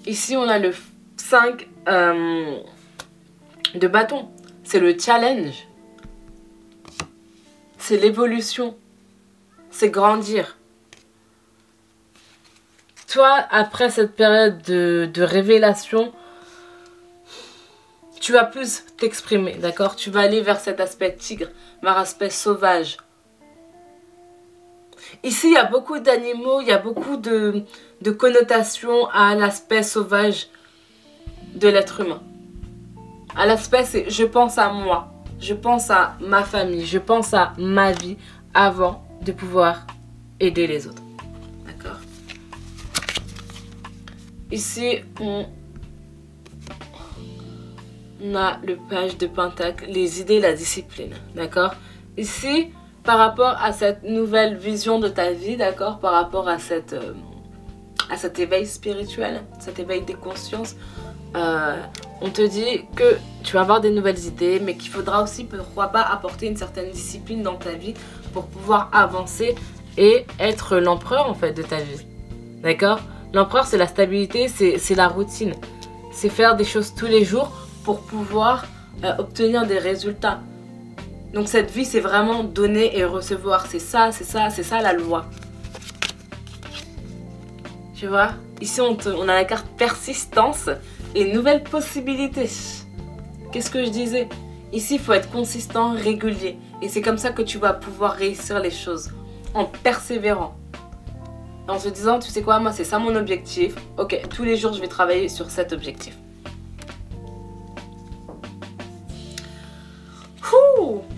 A: Ici on a le 5 de bâton. C'est le challenge. C'est l'évolution. C'est grandir. Toi, après cette période de révélation, tu vas plus t'exprimer, d'accord? Tu vas aller vers cet aspect tigre, vers l'aspect sauvage. Ici, il y a beaucoup d'animaux, il y a beaucoup de connotations à l'aspect sauvage de l'être humain. À l'aspect, c'est je pense à moi, je pense à ma famille, je pense à ma vie avant de pouvoir aider les autres. D'accord? Ici, on a le page de Pentacle, les idées et la discipline, d'accord? Ici, par rapport à cette nouvelle vision de ta vie, d'accord? Par rapport à cet éveil spirituel, cet éveil des consciences, on te dit que tu vas avoir des nouvelles idées, mais qu'il faudra aussi, pourquoi pas, apporter une certaine discipline dans ta vie pour pouvoir avancer et être l'empereur en fait de ta vie, d'accord? L'empereur, c'est la stabilité, c'est la routine, c'est faire des choses tous les jours pour pouvoir obtenir des résultats. Donc cette vie, c'est vraiment donner et recevoir, c'est ça la loi. Tu vois, ici on a la carte persistance et nouvelles possibilités. Qu'est-ce que je disais? Ici, il faut être consistant, régulier. Et c'est comme ça que tu vas pouvoir réussir les choses, en persévérant. En se disant, tu sais quoi, moi c'est ça mon objectif. Ok, tous les jours je vais travailler sur cet objectif.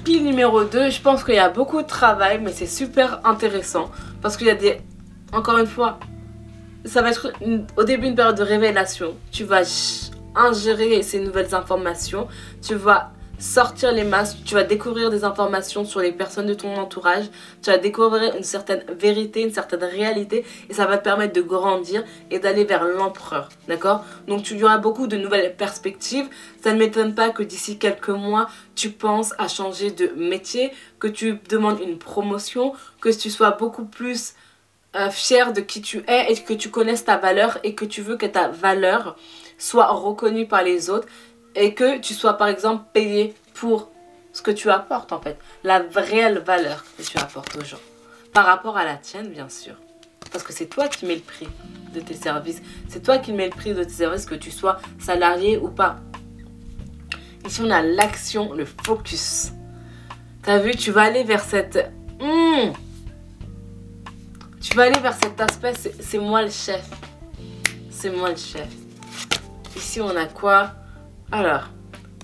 A: Pile numéro 2, je pense qu'il y a beaucoup de travail, mais c'est super intéressant. Parce qu'il y a des... Encore une fois, ça va être au début une période de révélation. Tu vas ingérer ces nouvelles informations. Tu vas sortir les masques. Tu vas découvrir des informations sur les personnes de ton entourage. Tu vas découvrir une certaine vérité, une certaine réalité. Et ça va te permettre de grandir et d'aller vers l'empereur. D'accord? Donc tu y auras beaucoup de nouvelles perspectives. Ça ne m'étonne pas que d'ici quelques mois, tu penses à changer de métier. Que tu demandes une promotion. Que tu sois beaucoup plus... fier de qui tu es et que tu connaisses ta valeur et que tu veux que ta valeur soit reconnue par les autres et que tu sois par exemple payé pour ce que tu apportes en fait, la réelle valeur que tu apportes aux gens par rapport à la tienne bien sûr, parce que c'est toi qui mets le prix de tes services, c'est toi qui mets le prix de tes services, que tu sois salarié ou pas. Ici on a l'action, le focus. T'as vu, tu vas aller vers cette... Tu vas aller vers cet aspect, c'est moi le chef. C'est moi le chef. Ici, on a quoi? Alors,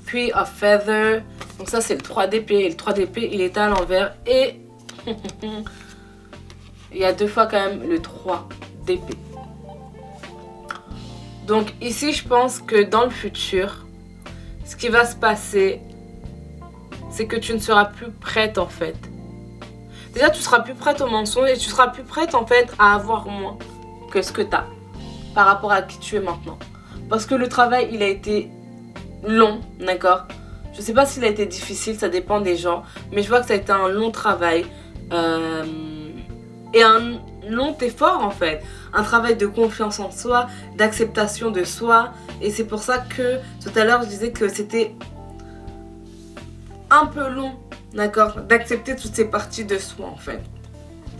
A: Three of Feather. Donc ça, c'est le 3 d'épée. Et le 3 d'épée, il est à l'envers. Et il y a 2 fois quand même le 3 d'épée. Donc ici, je pense que dans le futur, ce qui va se passer, c'est que tu ne seras plus prête en fait. Déjà, tu seras plus prête au mensonge et tu seras plus prête en fait à avoir moins que ce que tu as par rapport à qui tu es maintenant. Parce que le travail, il a été long, d'accord? Je sais pas s'il a été difficile, ça dépend des gens. Mais je vois que ça a été un long travail et un long effort en fait. Un travail de confiance en soi, d'acceptation de soi. Et c'est pour ça que tout à l'heure, je disais que c'était un peu long. D'accord? D'accepter toutes ces parties de soi en fait.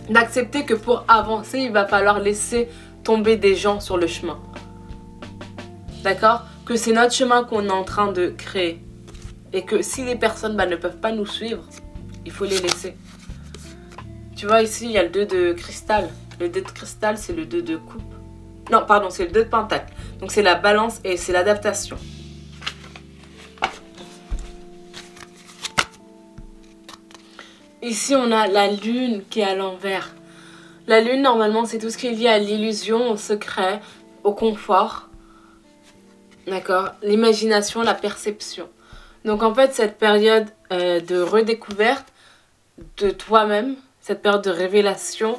A: D'accepter que pour avancer, il va falloir laisser tomber des gens sur le chemin. D'accord? Que c'est notre chemin qu'on est en train de créer. Et que si les personnes ne peuvent pas nous suivre, il faut les laisser. Tu vois ici, il y a le 2 de cristal. Le 2 de cristal, c'est le 2 de coupe. Non, pardon, c'est le 2 de pentacle. Donc c'est la balance et c'est l'adaptation. Ici, on a la lune qui est à l'envers. La lune, normalement, c'est tout ce qui est lié à l'illusion, au secret, au confort. D'accord? L'imagination, la perception. Donc, en fait, cette période de redécouverte de toi-même, cette période de révélation,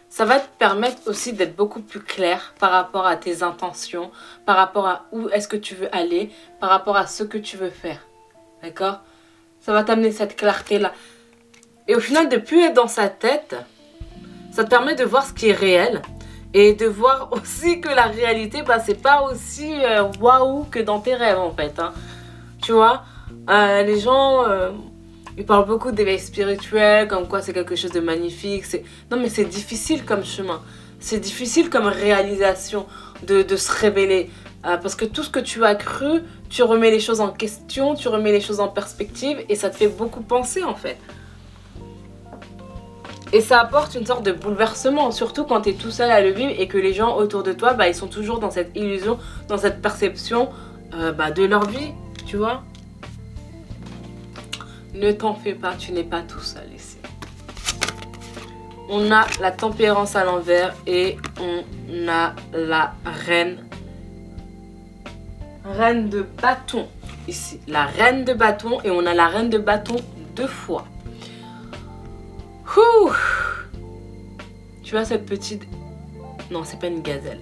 A: ça va te permettre aussi d'être beaucoup plus clair par rapport à tes intentions, par rapport à où est-ce que tu veux aller, par rapport à ce que tu veux faire. D'accord? Ça va t'amener cette clarté-là. Et au final, de plus être dans sa tête, ça te permet de voir ce qui est réel. Et de voir aussi que la réalité, c'est pas aussi waouh que dans tes rêves en fait. Hein. Tu vois, les gens, ils parlent beaucoup d'éveil spirituel, comme quoi c'est quelque chose de magnifique. Non mais c'est difficile comme chemin. C'est difficile comme réalisation de se révéler. Parce que tout ce que tu as cru, tu remets les choses en question, tu remets les choses en perspective. Et ça te fait beaucoup penser en fait. Et ça apporte une sorte de bouleversement, surtout quand tu es tout seul à le vivre et que les gens autour de toi, ils sont toujours dans cette illusion, dans cette perception de leur vie, tu vois. Ne t'en fais pas, tu n'es pas tout seul ici. On a la tempérance à l'envers et on a la reine. Reine de bâton. ici la reine de bâton et on a la reine de bâton 2 fois. Ouh. Tu vois cette petite... Non, c'est pas une gazelle.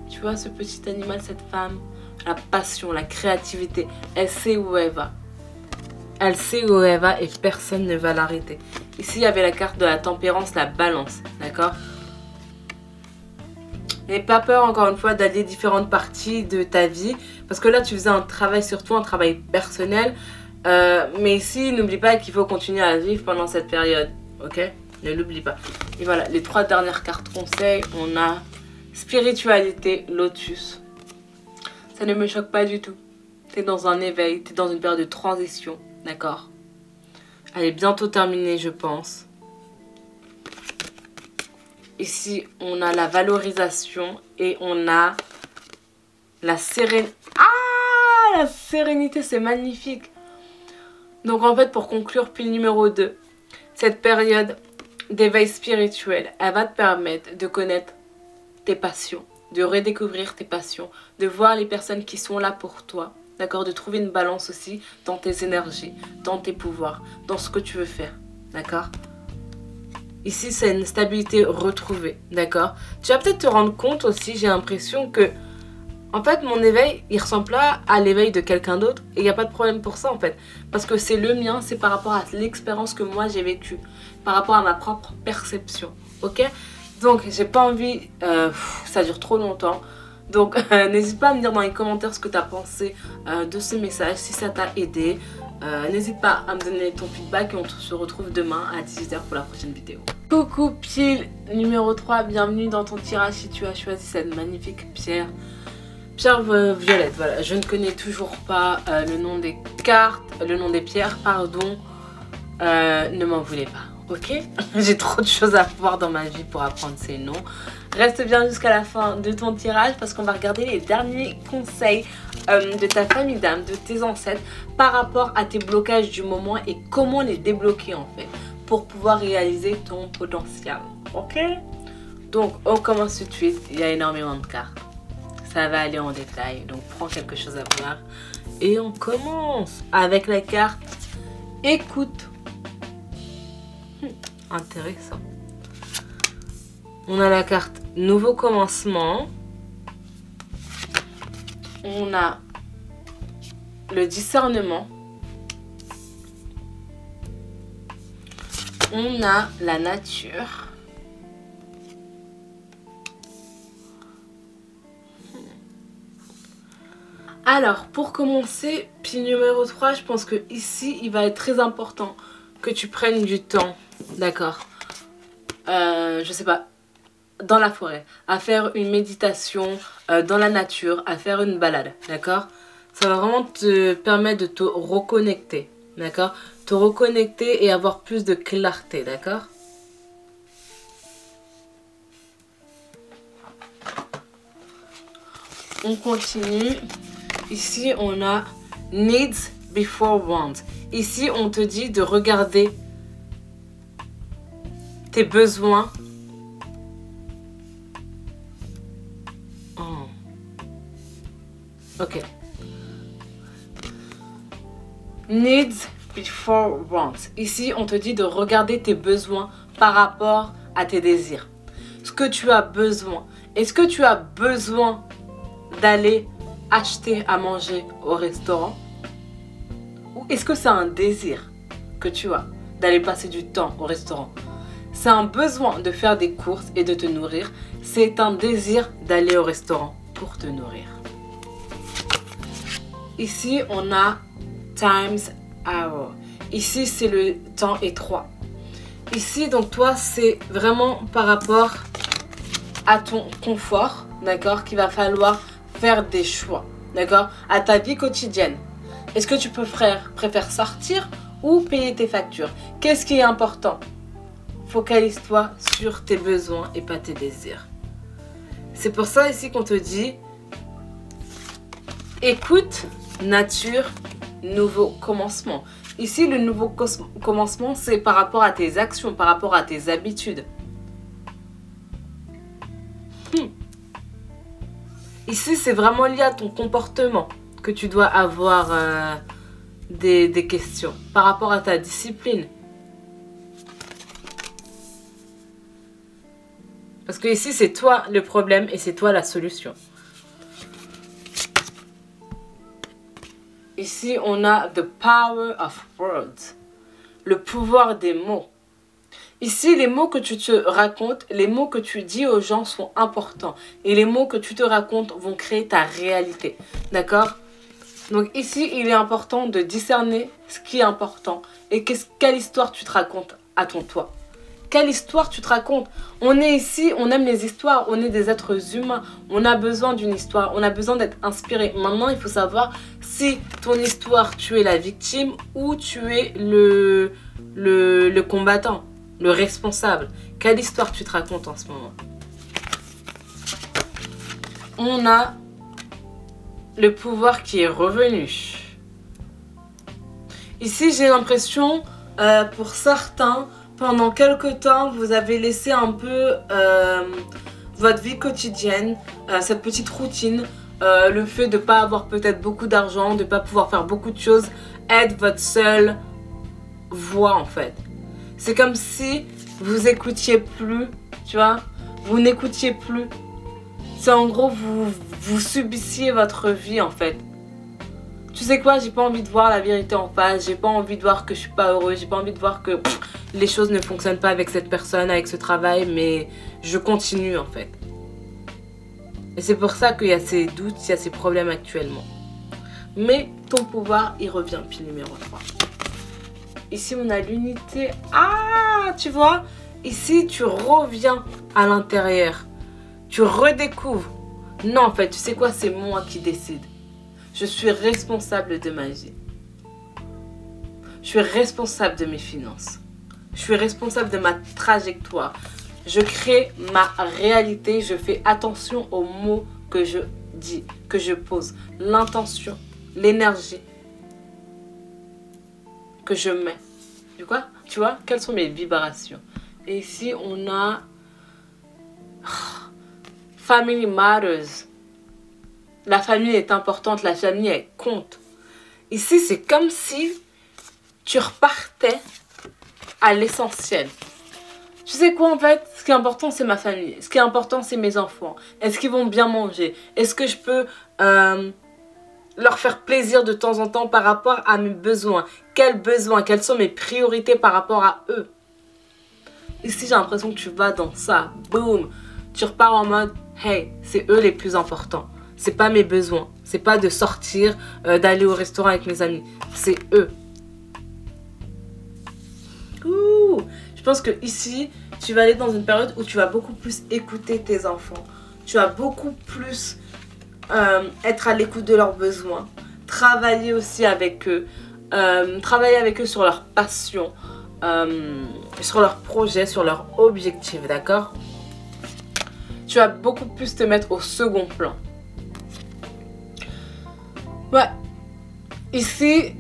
A: Tu vois ce petit animal, cette femme, la passion, la créativité. Elle sait où elle va. Elle sait où elle va et personne ne va l'arrêter. Ici, il y avait la carte de la tempérance, la balance. D'accord? N'aie pas peur, encore une fois, d'allier différentes parties de ta vie. Parce que là, tu faisais un travail sur toi, un travail personnel. Mais ici, n'oublie pas qu'il faut continuer à vivre pendant cette période. Ok? Ne l'oublie pas. Et voilà, les 3 dernières cartes conseils. On a spiritualité, lotus. Ça ne me choque pas du tout. Tu es dans un éveil, tu es dans une période de transition. D'accord? Elle est bientôt terminée, je pense. Ici, on a la valorisation et on a la sérénité. Ah, la sérénité, c'est magnifique. Donc, en fait, pour conclure, pile numéro 2, cette période d'éveil spirituel, elle va te permettre de connaître tes passions, de redécouvrir tes passions, de voir les personnes qui sont là pour toi. D'accord? De trouver une balance aussi dans tes énergies, dans tes pouvoirs, dans ce que tu veux faire. D'accord? Ici, c'est une stabilité retrouvée. D'accord? Tu vas peut-être te rendre compte aussi, j'ai l'impression que, en fait, mon éveil, il ressemble pas à l'éveil de quelqu'un d'autre. Et il n'y a pas de problème pour ça, en fait. Parce que c'est le mien, c'est par rapport à l'expérience que moi j'ai vécue. Par rapport à ma propre perception. Ok? Donc, j'ai pas envie, ça dure trop longtemps. Donc, n'hésite pas à me dire dans les commentaires ce que tu as pensé de ce message, si ça t'a aidé. N'hésite pas à me donner ton feedback et on se retrouve demain à 18 h pour la prochaine vidéo. Coucou pile numéro 3, bienvenue dans ton tirage si tu as choisi cette magnifique pierre. Pierre violette, voilà. Je ne connais toujours pas le nom des cartes, le nom des pierres, pardon. Ne m'en voulez pas, ok? J'ai trop de choses à voir dans ma vie pour apprendre ces noms. Reste bien jusqu'à la fin de ton tirage parce qu'on va regarder les derniers conseils de ta famille d'âme, de tes ancêtres par rapport à tes blocages du moment et comment les débloquer en fait pour pouvoir réaliser ton potentiel. Ok? Donc on commence tout de suite, il y a énormément de cartes. Ça va aller en détail, donc prends quelque chose à voir. Et on commence avec la carte écoute. Intéressant. On a la carte nouveau commencement. On a le discernement. On a la nature. Alors, pour commencer, pile numéro 3, je pense que ici, il va être très important que tu prennes du temps, d'accord? Je sais pas, dans la forêt, à faire une méditation, dans la nature, à faire une balade, d'accord? Ça va vraiment te permettre de te reconnecter, d'accord? Te reconnecter et avoir plus de clarté, d'accord? On continue. Ici, on a Needs Before Wants. Ici, on te dit de regarder tes besoins. Oh. Ok. Needs Before Wants. Ici, on te dit de regarder tes besoins par rapport à tes désirs. Ce que tu as besoin. Est-ce que tu as besoin d'aller acheter à manger au restaurant? Ou est-ce que c'est un désir que tu as d'aller passer du temps au restaurant? C'est un besoin de faire des courses et de te nourrir. C'est un désir d'aller au restaurant pour te nourrir. Ici, on a Times Hour. Ici, c'est le temps étroit. Ici, donc toi, c'est vraiment par rapport à ton confort, d'accord, qu'il va falloir faire des choix, d'accord, à ta vie quotidienne. Est-ce que tu préfères sortir ou payer tes factures? Qu'est-ce qui est important? Focalise-toi sur tes besoins et pas tes désirs. C'est pour ça ici qu'on te dit écoute, nature, nouveau commencement. Ici, le nouveau commencement, c'est par rapport à tes actions, par rapport à tes habitudes. Ici, c'est vraiment lié à ton comportement que tu dois avoir des questions par rapport à ta discipline. Parce que ici, c'est toi le problème et c'est toi la solution. Ici, on a the power of words. Le pouvoir des mots. Ici, les mots que tu te racontes, les mots que tu dis aux gens sont importants. Et les mots que tu te racontes vont créer ta réalité. D'accord? Donc ici, il est important de discerner ce qui est important. Et quelle histoire tu te racontes à ton toi. Quelle histoire tu te racontes? On est ici, on aime les histoires, on est des êtres humains. On a besoin d'une histoire, on a besoin d'être inspiré. Maintenant, il faut savoir si ton histoire, tu es la victime ou tu es le combattant, le responsable. Quelle histoire tu te racontes en ce moment? On a le pouvoir qui est revenu. Ici, j'ai l'impression, pour certains, pendant quelque temps, vous avez laissé un peu votre vie quotidienne, cette petite routine, le fait de ne pas avoir peut-être beaucoup d'argent, de ne pas pouvoir faire beaucoup de choses, être votre seule voix en fait. C'est comme si vous écoutiez plus, tu vois, vous n'écoutiez plus. C'est en gros, vous subissiez votre vie en fait. Tu sais quoi, j'ai pas envie de voir la vérité en face, j'ai pas envie de voir que je suis pas heureuse, j'ai pas envie de voir que les choses ne fonctionnent pas avec cette personne, avec ce travail, mais je continue en fait. Et c'est pour ça qu'il y a ces doutes, il y a ces problèmes actuellement. Mais ton pouvoir, il revient, pile numéro 3. Ici, on a l'unité. Ah, tu vois, ici, tu reviens à l'intérieur. Tu redécouvres. Non, en fait, tu sais quoi, c'est moi qui décide. Je suis responsable de ma vie. Je suis responsable de mes finances. Je suis responsable de ma trajectoire. Je crée ma réalité. Je fais attention aux mots que je dis, que je pose. L'intention, l'énergie que je mets. Tu vois, quelles sont mes vibrations? Et ici, on a Family Matters. La famille est importante, la famille, elle compte. Ici, c'est comme si tu repartais à l'essentiel. Tu sais quoi en fait? Ce qui est important, c'est ma famille. Ce qui est important, c'est mes enfants. Est-ce qu'ils vont bien manger? Est-ce que je peux leur faire plaisir de temps en temps par rapport à mes besoins? Quels besoins? Quelles sont mes priorités par rapport à eux? Ici, j'ai l'impression que tu vas dans ça. Boum! Tu repars en mode, hey, c'est eux les plus importants. C'est pas mes besoins. C'est pas de sortir, d'aller au restaurant avec mes amis. C'est eux. Ouh. Je pense que ici, tu vas aller dans une période où tu vas beaucoup plus écouter tes enfants. Tu vas beaucoup plus être à l'écoute de leurs besoins. Travailler aussi avec eux. Travailler avec eux sur leurs passions, sur leurs projets, sur leurs objectifs, d'accord? Tu vas beaucoup plus te mettre au second plan. Ouais, ici,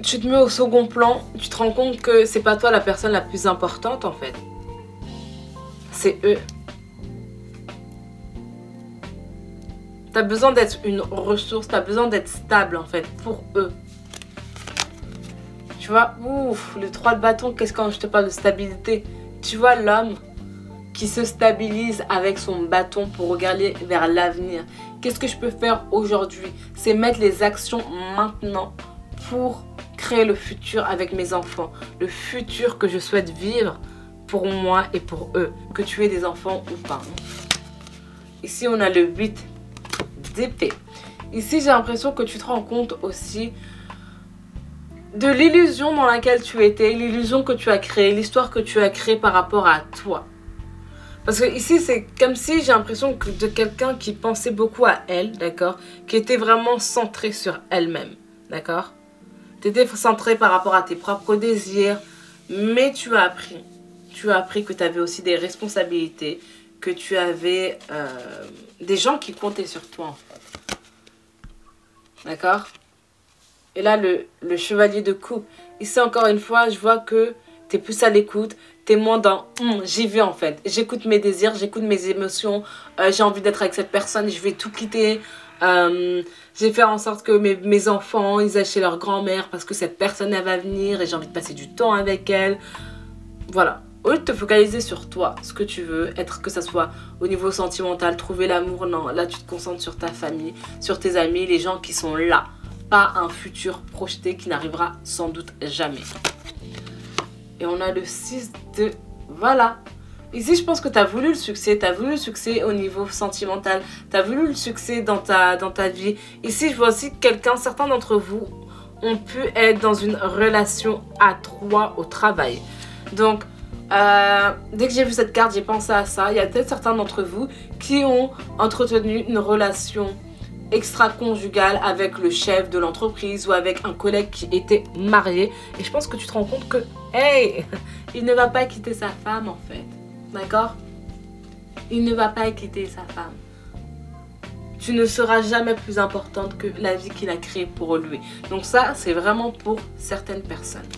A: tu te mets au second plan, tu te rends compte que c'est pas toi la personne la plus importante en fait. C'est eux. Tu as besoin d'être une ressource, tu as besoin d'être stable en fait pour eux. Tu vois, ouf, le 3 de bâton, qu'est-ce que quand je te parle de stabilité? Tu vois l'homme qui se stabilise avec son bâton pour regarder vers l'avenir. Qu'est-ce que je peux faire aujourd'hui? C'est mettre les actions maintenant pour créer le futur avec mes enfants. Le futur que je souhaite vivre pour moi et pour eux. Que tu aies des enfants ou pas. Ici, on a le 8 d'épée. Ici, j'ai l'impression que tu te rends compte aussi de l'illusion dans laquelle tu étais, l'illusion que tu as créée, l'histoire que tu as créée par rapport à toi. Parce que ici, c'est comme si j'ai l'impression de quelqu'un qui pensait beaucoup à elle, d'accord? Qui était vraiment centré sur elle-même, d'accord? Tu étais centré par rapport à tes propres désirs, mais tu as appris. Tu as appris que tu avais aussi des responsabilités, que tu avais des gens qui comptaient sur toi, en fait. D'accord? Et là, le chevalier de coupe. Ici, encore une fois, je vois que tu es plus à l'écoute, tu es moins dans j'y vais en fait. J'écoute mes désirs, j'écoute mes émotions, j'ai envie d'être avec cette personne, je vais tout quitter. J'ai fait en sorte que mes enfants, ils aillent chez leur grand-mère parce que cette personne, elle va venir et j'ai envie de passer du temps avec elle. Voilà. Au lieu de te focaliser sur toi, ce que tu veux, être que ça soit au niveau sentimental, trouver l'amour, non. Là, tu te concentres sur ta famille, sur tes amis, les gens qui sont là. Pas un futur projeté qui n'arrivera sans doute jamais. Et on a le 6 de... Voilà. Ici, je pense que tu as voulu le succès. Tu as voulu le succès au niveau sentimental. Tu as voulu le succès dans ta vie. Ici, je vois aussi que certains d'entre vous ont pu être dans une relation à 3 au travail. Donc, dès que j'ai vu cette carte, j'ai pensé à ça. Il y a peut-être certains d'entre vous qui ont entretenu une relation extra-conjugale avec le chef de l'entreprise ou avec un collègue qui était marié. Et je pense que tu te rends compte que, hey, il ne va pas quitter sa femme en fait. D'accord? Il ne va pas quitter sa femme. Tu ne seras jamais plus importante que la vie qu'il a créée pour lui. Donc ça, c'est vraiment pour certaines personnes.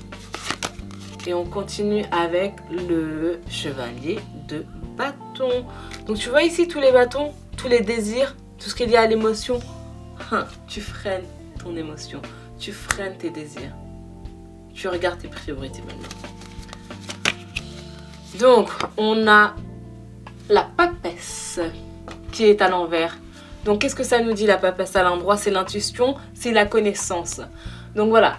A: Et on continue avec le chevalier de bâton. Donc tu vois ici tous les bâtons, tous les désirs, tout ce qui est lié à l'émotion. Tu freines ton émotion, tu freines tes désirs. Tu regardes tes priorités maintenant. Donc on a la papesse qui est à l'envers. Donc qu'est-ce que ça nous dit la papesse à l'endroit? C'est l'intuition, c'est la connaissance. Donc voilà.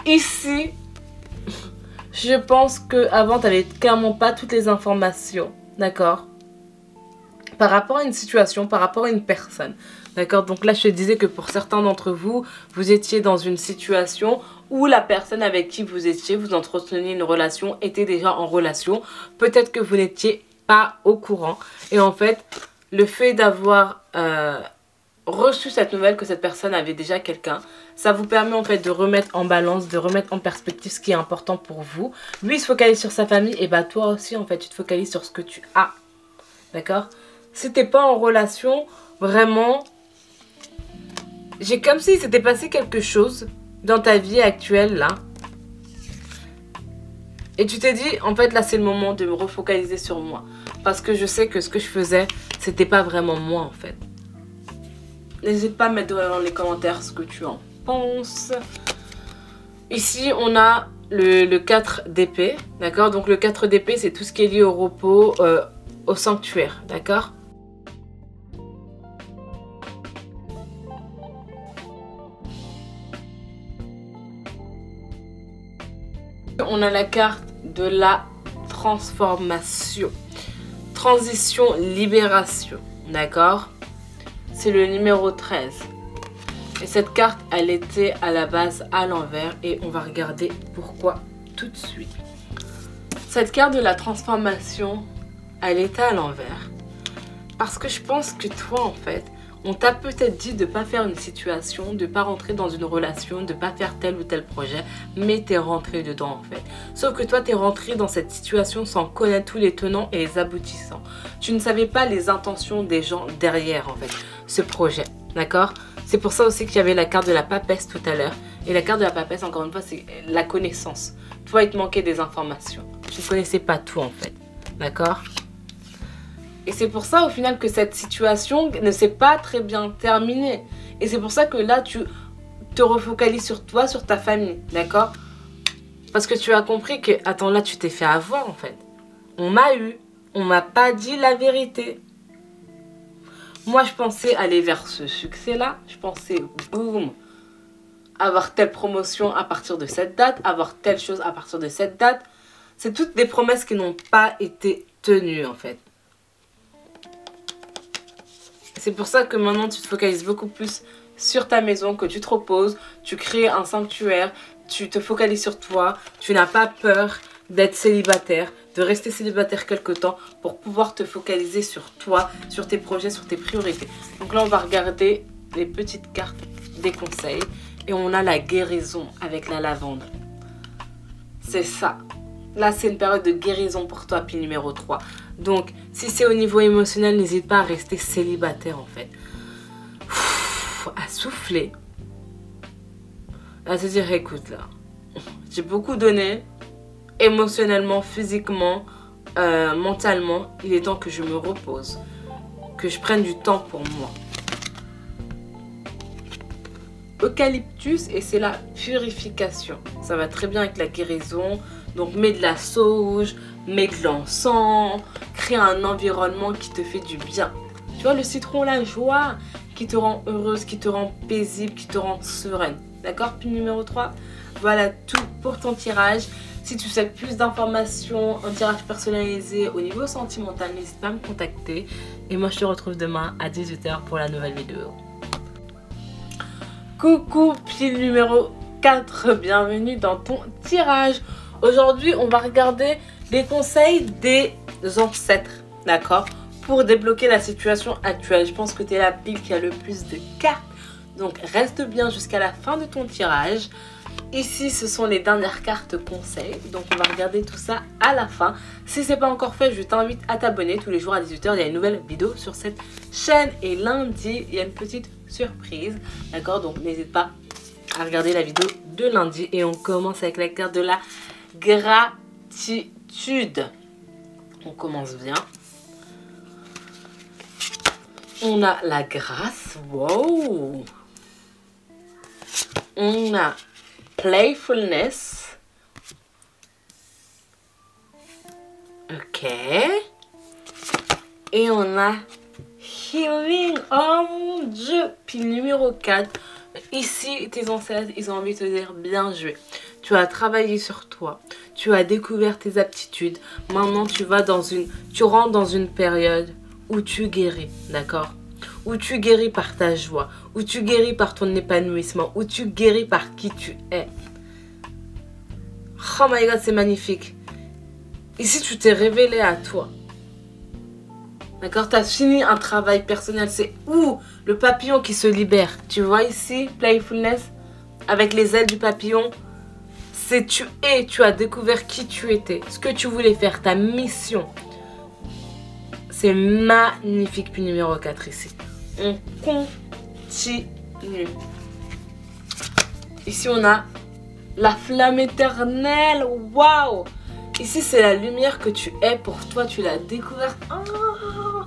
A: Ici, je pense qu'avant, tu n'avais clairement pas toutes les informations, d'accord? Par rapport à une situation, par rapport à une personne, d'accord? Donc là, je te disais que pour certains d'entre vous, vous étiez dans une situation où la personne avec qui vous étiez, vous entreteniez une relation, était déjà en relation. Peut-être que vous n'étiez pas au courant. Et en fait, le fait d'avoir reçu cette nouvelle que cette personne avait déjà quelqu'un, ça vous permet en fait de remettre en balance, de remettre en perspective ce qui est important pour vous. Lui il se focalise sur sa famille et bah toi aussi en fait tu te focalises sur ce que tu as. D'accord? Si t'es pas en relation, vraiment, j'ai comme si s'était passé quelque chose dans ta vie actuelle là. Et tu t'es dit en fait là c'est le moment de me refocaliser sur moi. Parce que je sais que ce que je faisais, c'était pas vraiment moi en fait. N'hésite pas à mettre dans les commentaires ce que tu en penses. Ici, on a le 4 d'épée, d'accord? Donc le 4 d'épée, c'est tout ce qui est lié au repos, au sanctuaire, d'accord? On a la carte de la transformation. Transition, libération, d'accord? C'est le numéro 13. Et cette carte, elle était à la base à l'envers. Et on va regarder pourquoi tout de suite. Cette carte de la transformation, elle était à l'envers. Parce que je pense que toi, en fait, on t'a peut-être dit de ne pas faire une situation, de ne pas rentrer dans une relation, de ne pas faire tel ou tel projet. Mais tu es rentré dedans, en fait. Sauf que toi, tu es rentré dans cette situation sans connaître tous les tenants et les aboutissants. Tu ne savais pas les intentions des gens derrière, en fait, ce projet. D'accord? C'est pour ça aussi qu'il y avait la carte de la papesse tout à l'heure. Et la carte de la papesse, encore une fois, c'est la connaissance. Toi, il te manquait des informations. Tu ne connaissais pas tout, en fait. D'accord? Et c'est pour ça, au final, que cette situation ne s'est pas très bien terminée. Et c'est pour ça que là, tu te refocalises sur toi, sur ta famille. D'accord? Parce que tu as compris que, attends, là, tu t'es fait avoir, en fait. On m'a eu. On m'a pas dit la vérité. Moi, je pensais aller vers ce succès-là. Je pensais, boum, avoir telle promotion à partir de cette date, avoir telle chose à partir de cette date. C'est toutes des promesses qui n'ont pas été tenues, en fait. C'est pour ça que maintenant, tu te focalises beaucoup plus sur ta maison, que tu te reposes, tu crées un sanctuaire, tu te focalises sur toi, tu n'as pas peur d'être célibataire, de rester célibataire quelque temps pour pouvoir te focaliser sur toi, sur tes projets, sur tes priorités. Donc là, on va regarder les petites cartes des conseils et on a la guérison avec la lavande. C'est ça. Là, c'est une période de guérison pour toi, puis numéro 3. Donc, si c'est au niveau émotionnel, n'hésite pas à rester célibataire, en fait. À souffler. À te dire, écoute, là, j'ai beaucoup donné, émotionnellement, physiquement, mentalement. Il est temps que je me repose, que je prenne du temps pour moi. Eucalyptus, et c'est la purification. Ça va très bien avec la guérison. Donc mets de la sauge, mets de l'encens, crée un environnement qui te fait du bien. Tu vois, le citron, la joie, qui te rend heureuse, qui te rend paisible, qui te rend sereine. D'accord? Puis numéro 3, voilà tout pour ton tirage. Si tu sais plus d'informations, un tirage personnalisé au niveau sentimental, n'hésite pas à me contacter. Et moi, je te retrouve demain à 18 h pour la nouvelle vidéo. Coucou, pile numéro 4, bienvenue dans ton tirage. Aujourd'hui, on va regarder les conseils des ancêtres, d'accord? Pour débloquer la situation actuelle. Je pense que tu es la pile qui a le plus de cartes. Donc, reste bien jusqu'à la fin de ton tirage. Ici, ce sont les dernières cartes conseils. Donc, on va regarder tout ça à la fin. Si ce n'est pas encore fait, je t'invite à t'abonner. Tous les jours à 18 h, il y a une nouvelle vidéo sur cette chaîne. Et lundi, il y a une petite surprise. D'accord? Donc, n'hésite pas à regarder la vidéo de lundi. Et on commence avec la carte de la gratitude. On commence bien. On a la grâce. Wow! On a playfulness. Ok. Et on a healing. Oh mon Dieu. Pile numéro 4. Ici, tes ancêtres, ils ont envie de te dire bien joué. Tu as travaillé sur toi. Tu as découvert tes aptitudes. Maintenant, tu rentres dans une période où tu guéris, d'accord? Où tu guéris par ta joie, où tu guéris par ton épanouissement, où tu guéris par qui tu es. Oh my God, c'est magnifique. Ici, tu t'es révélé à toi. D'accord? Tu as fini un travail personnel. C'est où le papillon qui se libère. Tu vois ici, playfulness, avec les ailes du papillon. C'est tu as découvert qui tu étais, ce que tu voulais faire, ta mission. C'est magnifique. Puis numéro 4 ici. On continue. Ici, on a la flamme éternelle. Waouh! Ici, c'est la lumière que tu es pour toi. Tu l'as découverte. Oh!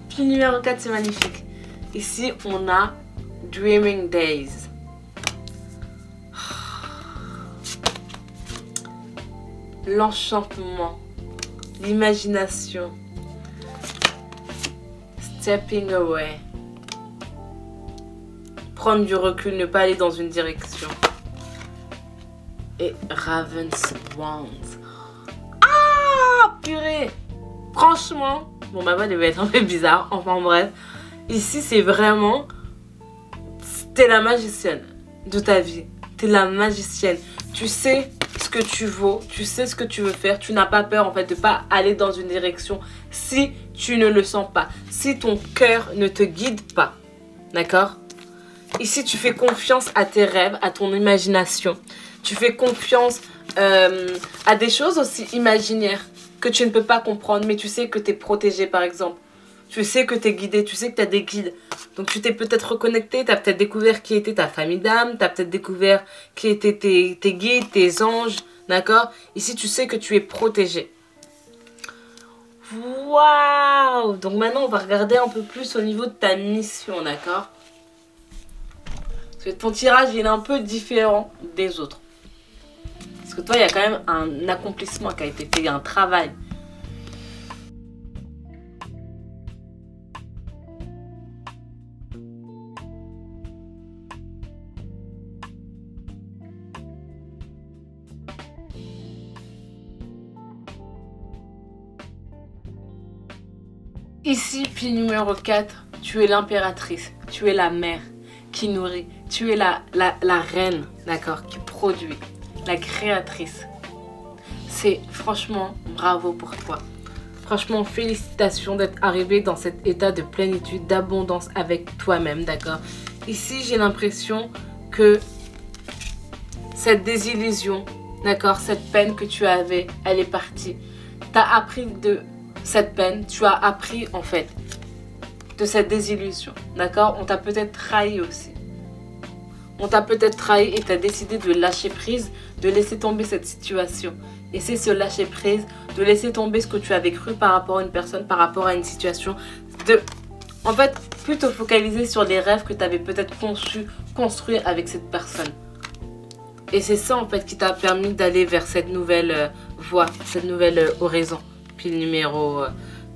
A: Puis numéro 4, c'est magnifique. Ici, on a Dreaming Days. L'enchantement, l'imagination. Stepping away. Prendre du recul, ne pas aller dans une direction. Et Raven's Wand. Ah, purée. Franchement, bon, ma voix devait être un peu bizarre. Enfin bref, ici c'est vraiment, t'es la magicienne de ta vie. T'es la magicienne. Tu sais ce que tu vaux, tu sais ce que tu veux faire. Tu n'as pas peur en fait de pas aller dans une direction si tu ne le sens pas. Si ton cœur ne te guide pas. D'accord? Ici, tu fais confiance à tes rêves, à ton imagination. Tu fais confiance à des choses aussi imaginaires que tu ne peux pas comprendre. Mais tu sais que tu es protégé, par exemple. Tu sais que tu es guidé, tu sais que tu as des guides. Donc, tu t'es peut-être reconnecté, tu as peut-être découvert qui était ta famille d'âme. Tu as peut-être découvert qui étaient tes guides, tes anges. D'accord? Ici, tu sais que tu es protégé. Waouh! Donc, maintenant, on va regarder un peu plus au niveau de ta mission, d'accord? Parce que ton tirage, il est un peu différent des autres. Parce que toi, il y a quand même un accomplissement qui a été fait, un travail. Ici, pile numéro 4, tu es l'impératrice, tu es la mère qui nourrit, tu es la reine, d'accord, qui produit, la créatrice. C'est franchement bravo pour toi. Franchement, félicitations d'être arrivé dans cet état de plénitude, d'abondance avec toi-même, d'accord. Ici, j'ai l'impression que cette désillusion, d'accord, cette peine que tu avais, elle est partie. Tu as appris de cette peine, tu as appris en fait de cette désillusion, d'accord. On t'a peut-être trahi aussi. On t'a peut-être trahi et tu as décidé de lâcher prise, de laisser tomber cette situation. Et c'est ce lâcher prise, de laisser tomber ce que tu avais cru par rapport à une personne, par rapport à une situation. En fait, plus te focaliser sur les rêves que tu avais peut-être construire avec cette personne. Et c'est ça en fait qui t'a permis d'aller vers cette nouvelle voie, cette nouvelle horizon. Pile numéro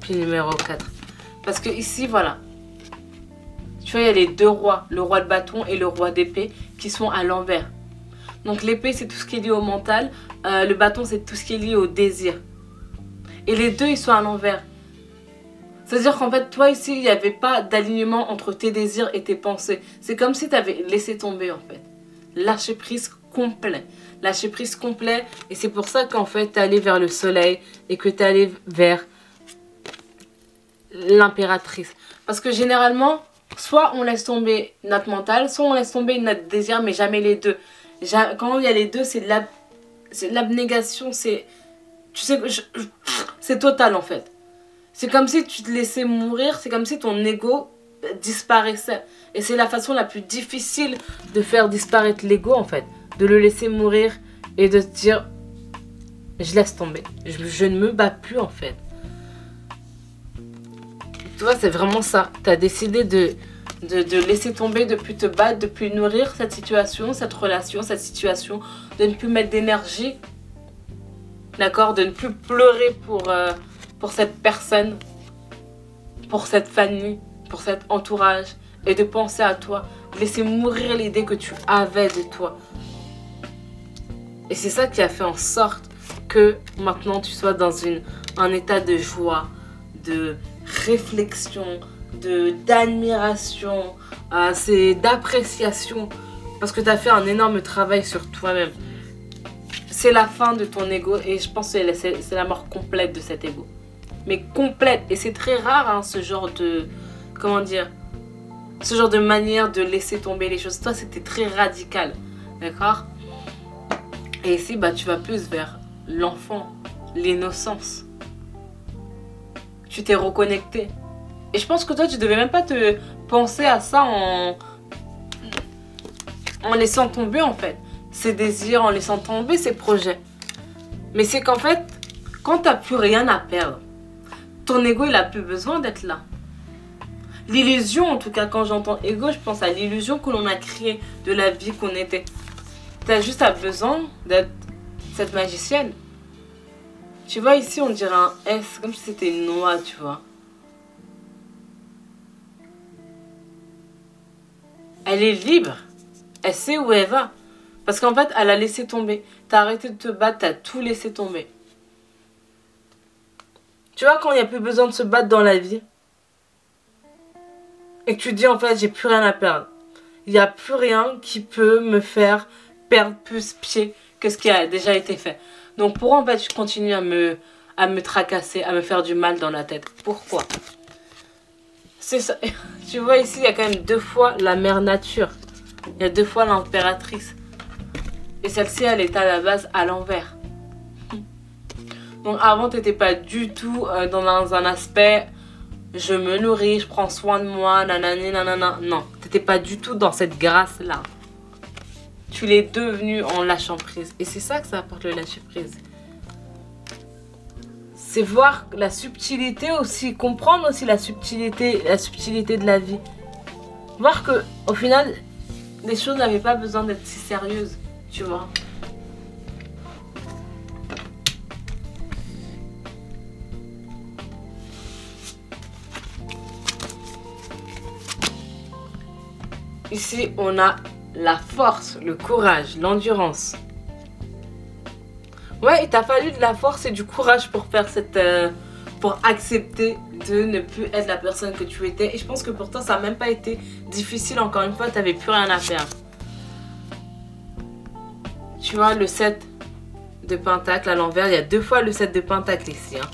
A: 4. Parce que ici, voilà. Tu vois, il y a les deux rois, le roi de bâton et le roi d'épée, qui sont à l'envers. Donc l'épée, c'est tout ce qui est lié au mental. Le bâton, c'est tout ce qui est lié au désir. Et les deux, ils sont à l'envers. C'est-à-dire qu'en fait, toi ici, il n'y avait pas d'alignement entre tes désirs et tes pensées. C'est comme si tu avais laissé tomber en fait. Lâcher prise complet. Lâcher prise complet. Et c'est pour ça qu'en fait, tu es allé vers le soleil et que tu es allé vers l'impératrice. Parce que généralement, soit on laisse tomber notre mental, soit on laisse tomber notre désir, mais jamais les deux. Quand il y a les deux, c'est de l'abnégation, c'est... Tu sais, c'est total en fait. C'est comme si tu te laissais mourir, c'est comme si ton ego disparaissait. Et c'est la façon la plus difficile de faire disparaître l'ego en fait. De le laisser mourir et de te dire, je laisse tomber. Je ne me bats plus en fait. Tu vois, c'est vraiment ça. Tu as décidé de laisser tomber, de ne plus te battre, de ne plus nourrir cette situation, cette relation, cette situation. De ne plus mettre d'énergie. D'accord? De ne plus pleurer pour cette personne, pour cette famille, pour cet entourage. Et de penser à toi. De laisser mourir l'idée que tu avais de toi. Et c'est ça qui a fait en sorte que maintenant tu sois dans un état de joie, de réflexion, d'admiration, d'appréciation. Parce que tu as fait un énorme travail sur toi-même. C'est la fin de ton ego et je pense que c'est la mort complète de cet ego. Mais complète. Et c'est très rare hein, ce genre de... Comment dire? Ce genre de manière de laisser tomber les choses. Toi, c'était très radical. D'accord? Et ici, bah, tu vas plus vers l'enfant, l'innocence. Tu t'es reconnecté. Et je pense que toi, tu devais même pas te penser à ça en laissant tomber, en fait, ses désirs, en laissant tomber ses projets. Mais c'est qu'en fait, quand tu n'as plus rien à perdre, ton ego, il n'a plus besoin d'être là. L'illusion, en tout cas, quand j'entends ego, je pense à l'illusion que l'on a créée de la vie qu'on était. Tu as juste besoin d'être cette magicienne. Tu vois, ici, on dirait un S, comme si c'était une noix, tu vois. Elle est libre. Elle sait où elle va. Parce qu'en fait, elle a laissé tomber. Tu as arrêté de te battre, tu as tout laissé tomber. Tu vois, quand il n'y a plus besoin de se battre dans la vie, et que tu dis, en fait, j'ai plus rien à perdre. Il n'y a plus rien qui peut me faire perdre plus pied que ce qui a déjà été fait. Donc pourquoi en fait je continue à me tracasser, à me faire du mal dans la tête? Pourquoi? C'est ça. Tu vois ici, il y a quand même 2 fois la mère nature. Il y a 2 fois l'impératrice. Et celle-ci, elle est à la base à l'envers. Donc avant, tu n'étais pas du tout dans un aspect je me nourris, je prends soin de moi, nanani, nanana. Non, tu n'étais pas du tout dans cette grâce-là. Tu l'es devenu en lâchant prise. Et c'est ça que ça apporte le lâcher prise. C'est voir la subtilité aussi, comprendre aussi la subtilité de la vie. Voir que au final, les choses n'avaient pas besoin d'être si sérieuses, tu vois. Ici, on a la force, le courage, l'endurance. Ouais, il t'a fallu de la force et du courage pour faire pour accepter de ne plus être la personne que tu étais. Et je pense que pour toi, ça n'a même pas été difficile. Encore une fois, tu n'avais plus rien à faire. Tu vois, le 7 de pentacle à l'envers, il y a 2 fois le 7 de pentacle ici. Hein.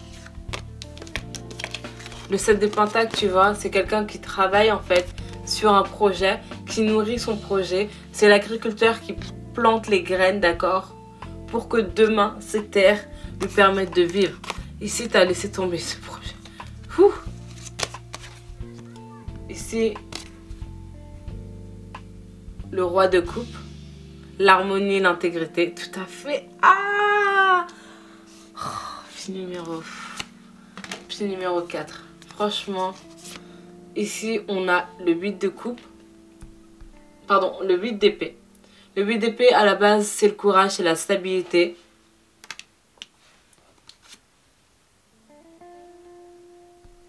A: Le 7 de pentacle, tu vois, c'est quelqu'un qui travaille en fait sur un projet, qui nourrit son projet. C'est l'agriculteur qui plante les graines, d'accord, pour que demain, ces terres lui permettent de vivre. Ici, tu as laissé tomber ce projet. Ouh. Ici, le roi de coupe, l'harmonie, l'intégrité, tout à fait. Ah, pied numéro 4. Franchement, ici on a le 8 de coupe, pardon, le 8 d'épée. Le 8 d'épée à la base c'est le courage, c'est la stabilité.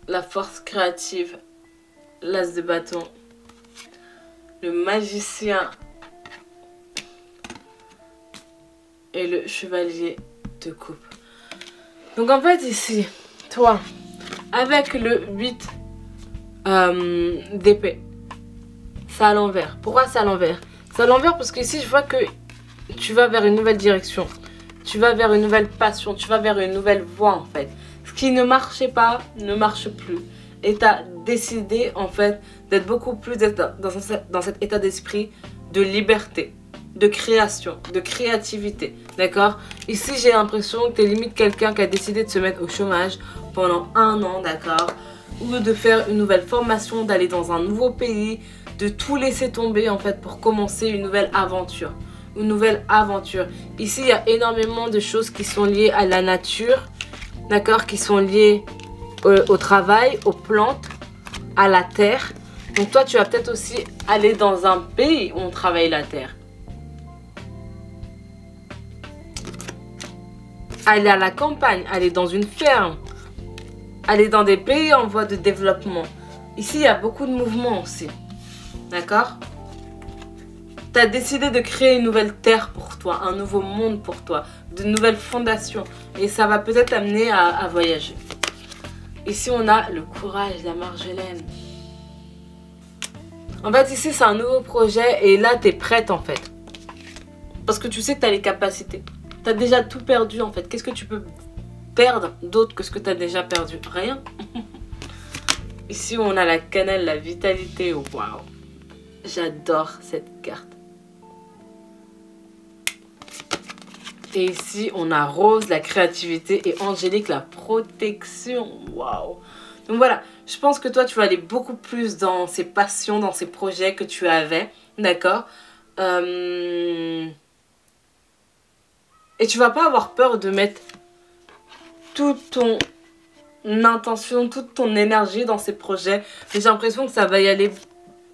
A: La force créative, l'as de bâton, le magicien et le chevalier de coupe. Donc en fait ici, toi, avec le 8 d'épée, c'est à l'envers. Pourquoi c'est à l'envers? C'est à l'envers parce que ici je vois que tu vas vers une nouvelle direction. Tu vas vers une nouvelle passion, tu vas vers une nouvelle voie en fait. Ce qui ne marchait pas, ne marche plus. Et tu as décidé en fait d'être beaucoup plus dans cet état d'esprit de liberté, de création, de créativité. D'accord? Ici j'ai l'impression que tu es limite quelqu'un qui a décidé de se mettre au chômage pendant 1 an, d'accord? Ou de faire une nouvelle formation, d'aller dans un nouveau pays, de tout laisser tomber en fait pour commencer une nouvelle aventure. Une nouvelle aventure. Ici il y a énormément de choses qui sont liées à la nature. D'accord, qui sont liés au travail, aux plantes, à la terre. Donc toi, tu vas peut-être aussi aller dans un pays où on travaille la terre. Aller à la campagne, aller dans une ferme, aller dans des pays en voie de développement. Ici, il y a beaucoup de mouvements aussi. D'accord? Tu as décidé de créer une nouvelle terre pour toi, un nouveau monde pour toi, de nouvelles fondations. Et ça va peut-être t'amener à voyager. Ici, on a le courage, la Marjolaine. En fait, ici, c'est un nouveau projet et là, tu es prête en fait. Parce que tu sais que tu as les capacités. Tu as déjà tout perdu en fait. Qu'est-ce que tu peux perdre d'autre que ce que tu as déjà perdu? Rien. Ici, on a la cannelle, la vitalité. Waouh! J'adore cette carte. Et ici, on a Rose, la créativité, et Angélique, la protection. Waouh! Donc voilà, je pense que toi, tu vas aller beaucoup plus dans ces passions, dans ces projets que tu avais. D'accord? Et tu vas pas avoir peur de mettre toute ton intention, toute ton énergie dans ces projets. J'ai l'impression que ça va y aller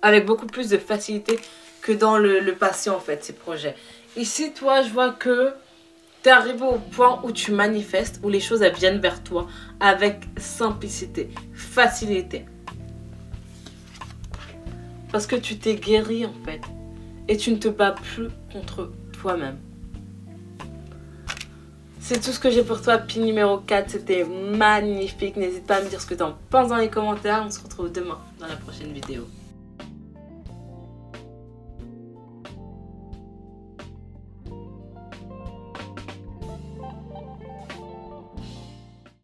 A: avec beaucoup plus de facilité que dans le passé, en fait, ces projets. Ici, toi, je vois que tu es arrivé au point où tu manifestes, où les choses elles viennent vers toi avec simplicité, facilité. Parce que tu t'es guéri en fait. Et tu ne te bats plus contre toi-même. C'est tout ce que j'ai pour toi, pin numéro 4. C'était magnifique. N'hésite pas à me dire ce que tu en penses dans les commentaires. On se retrouve demain dans la prochaine vidéo.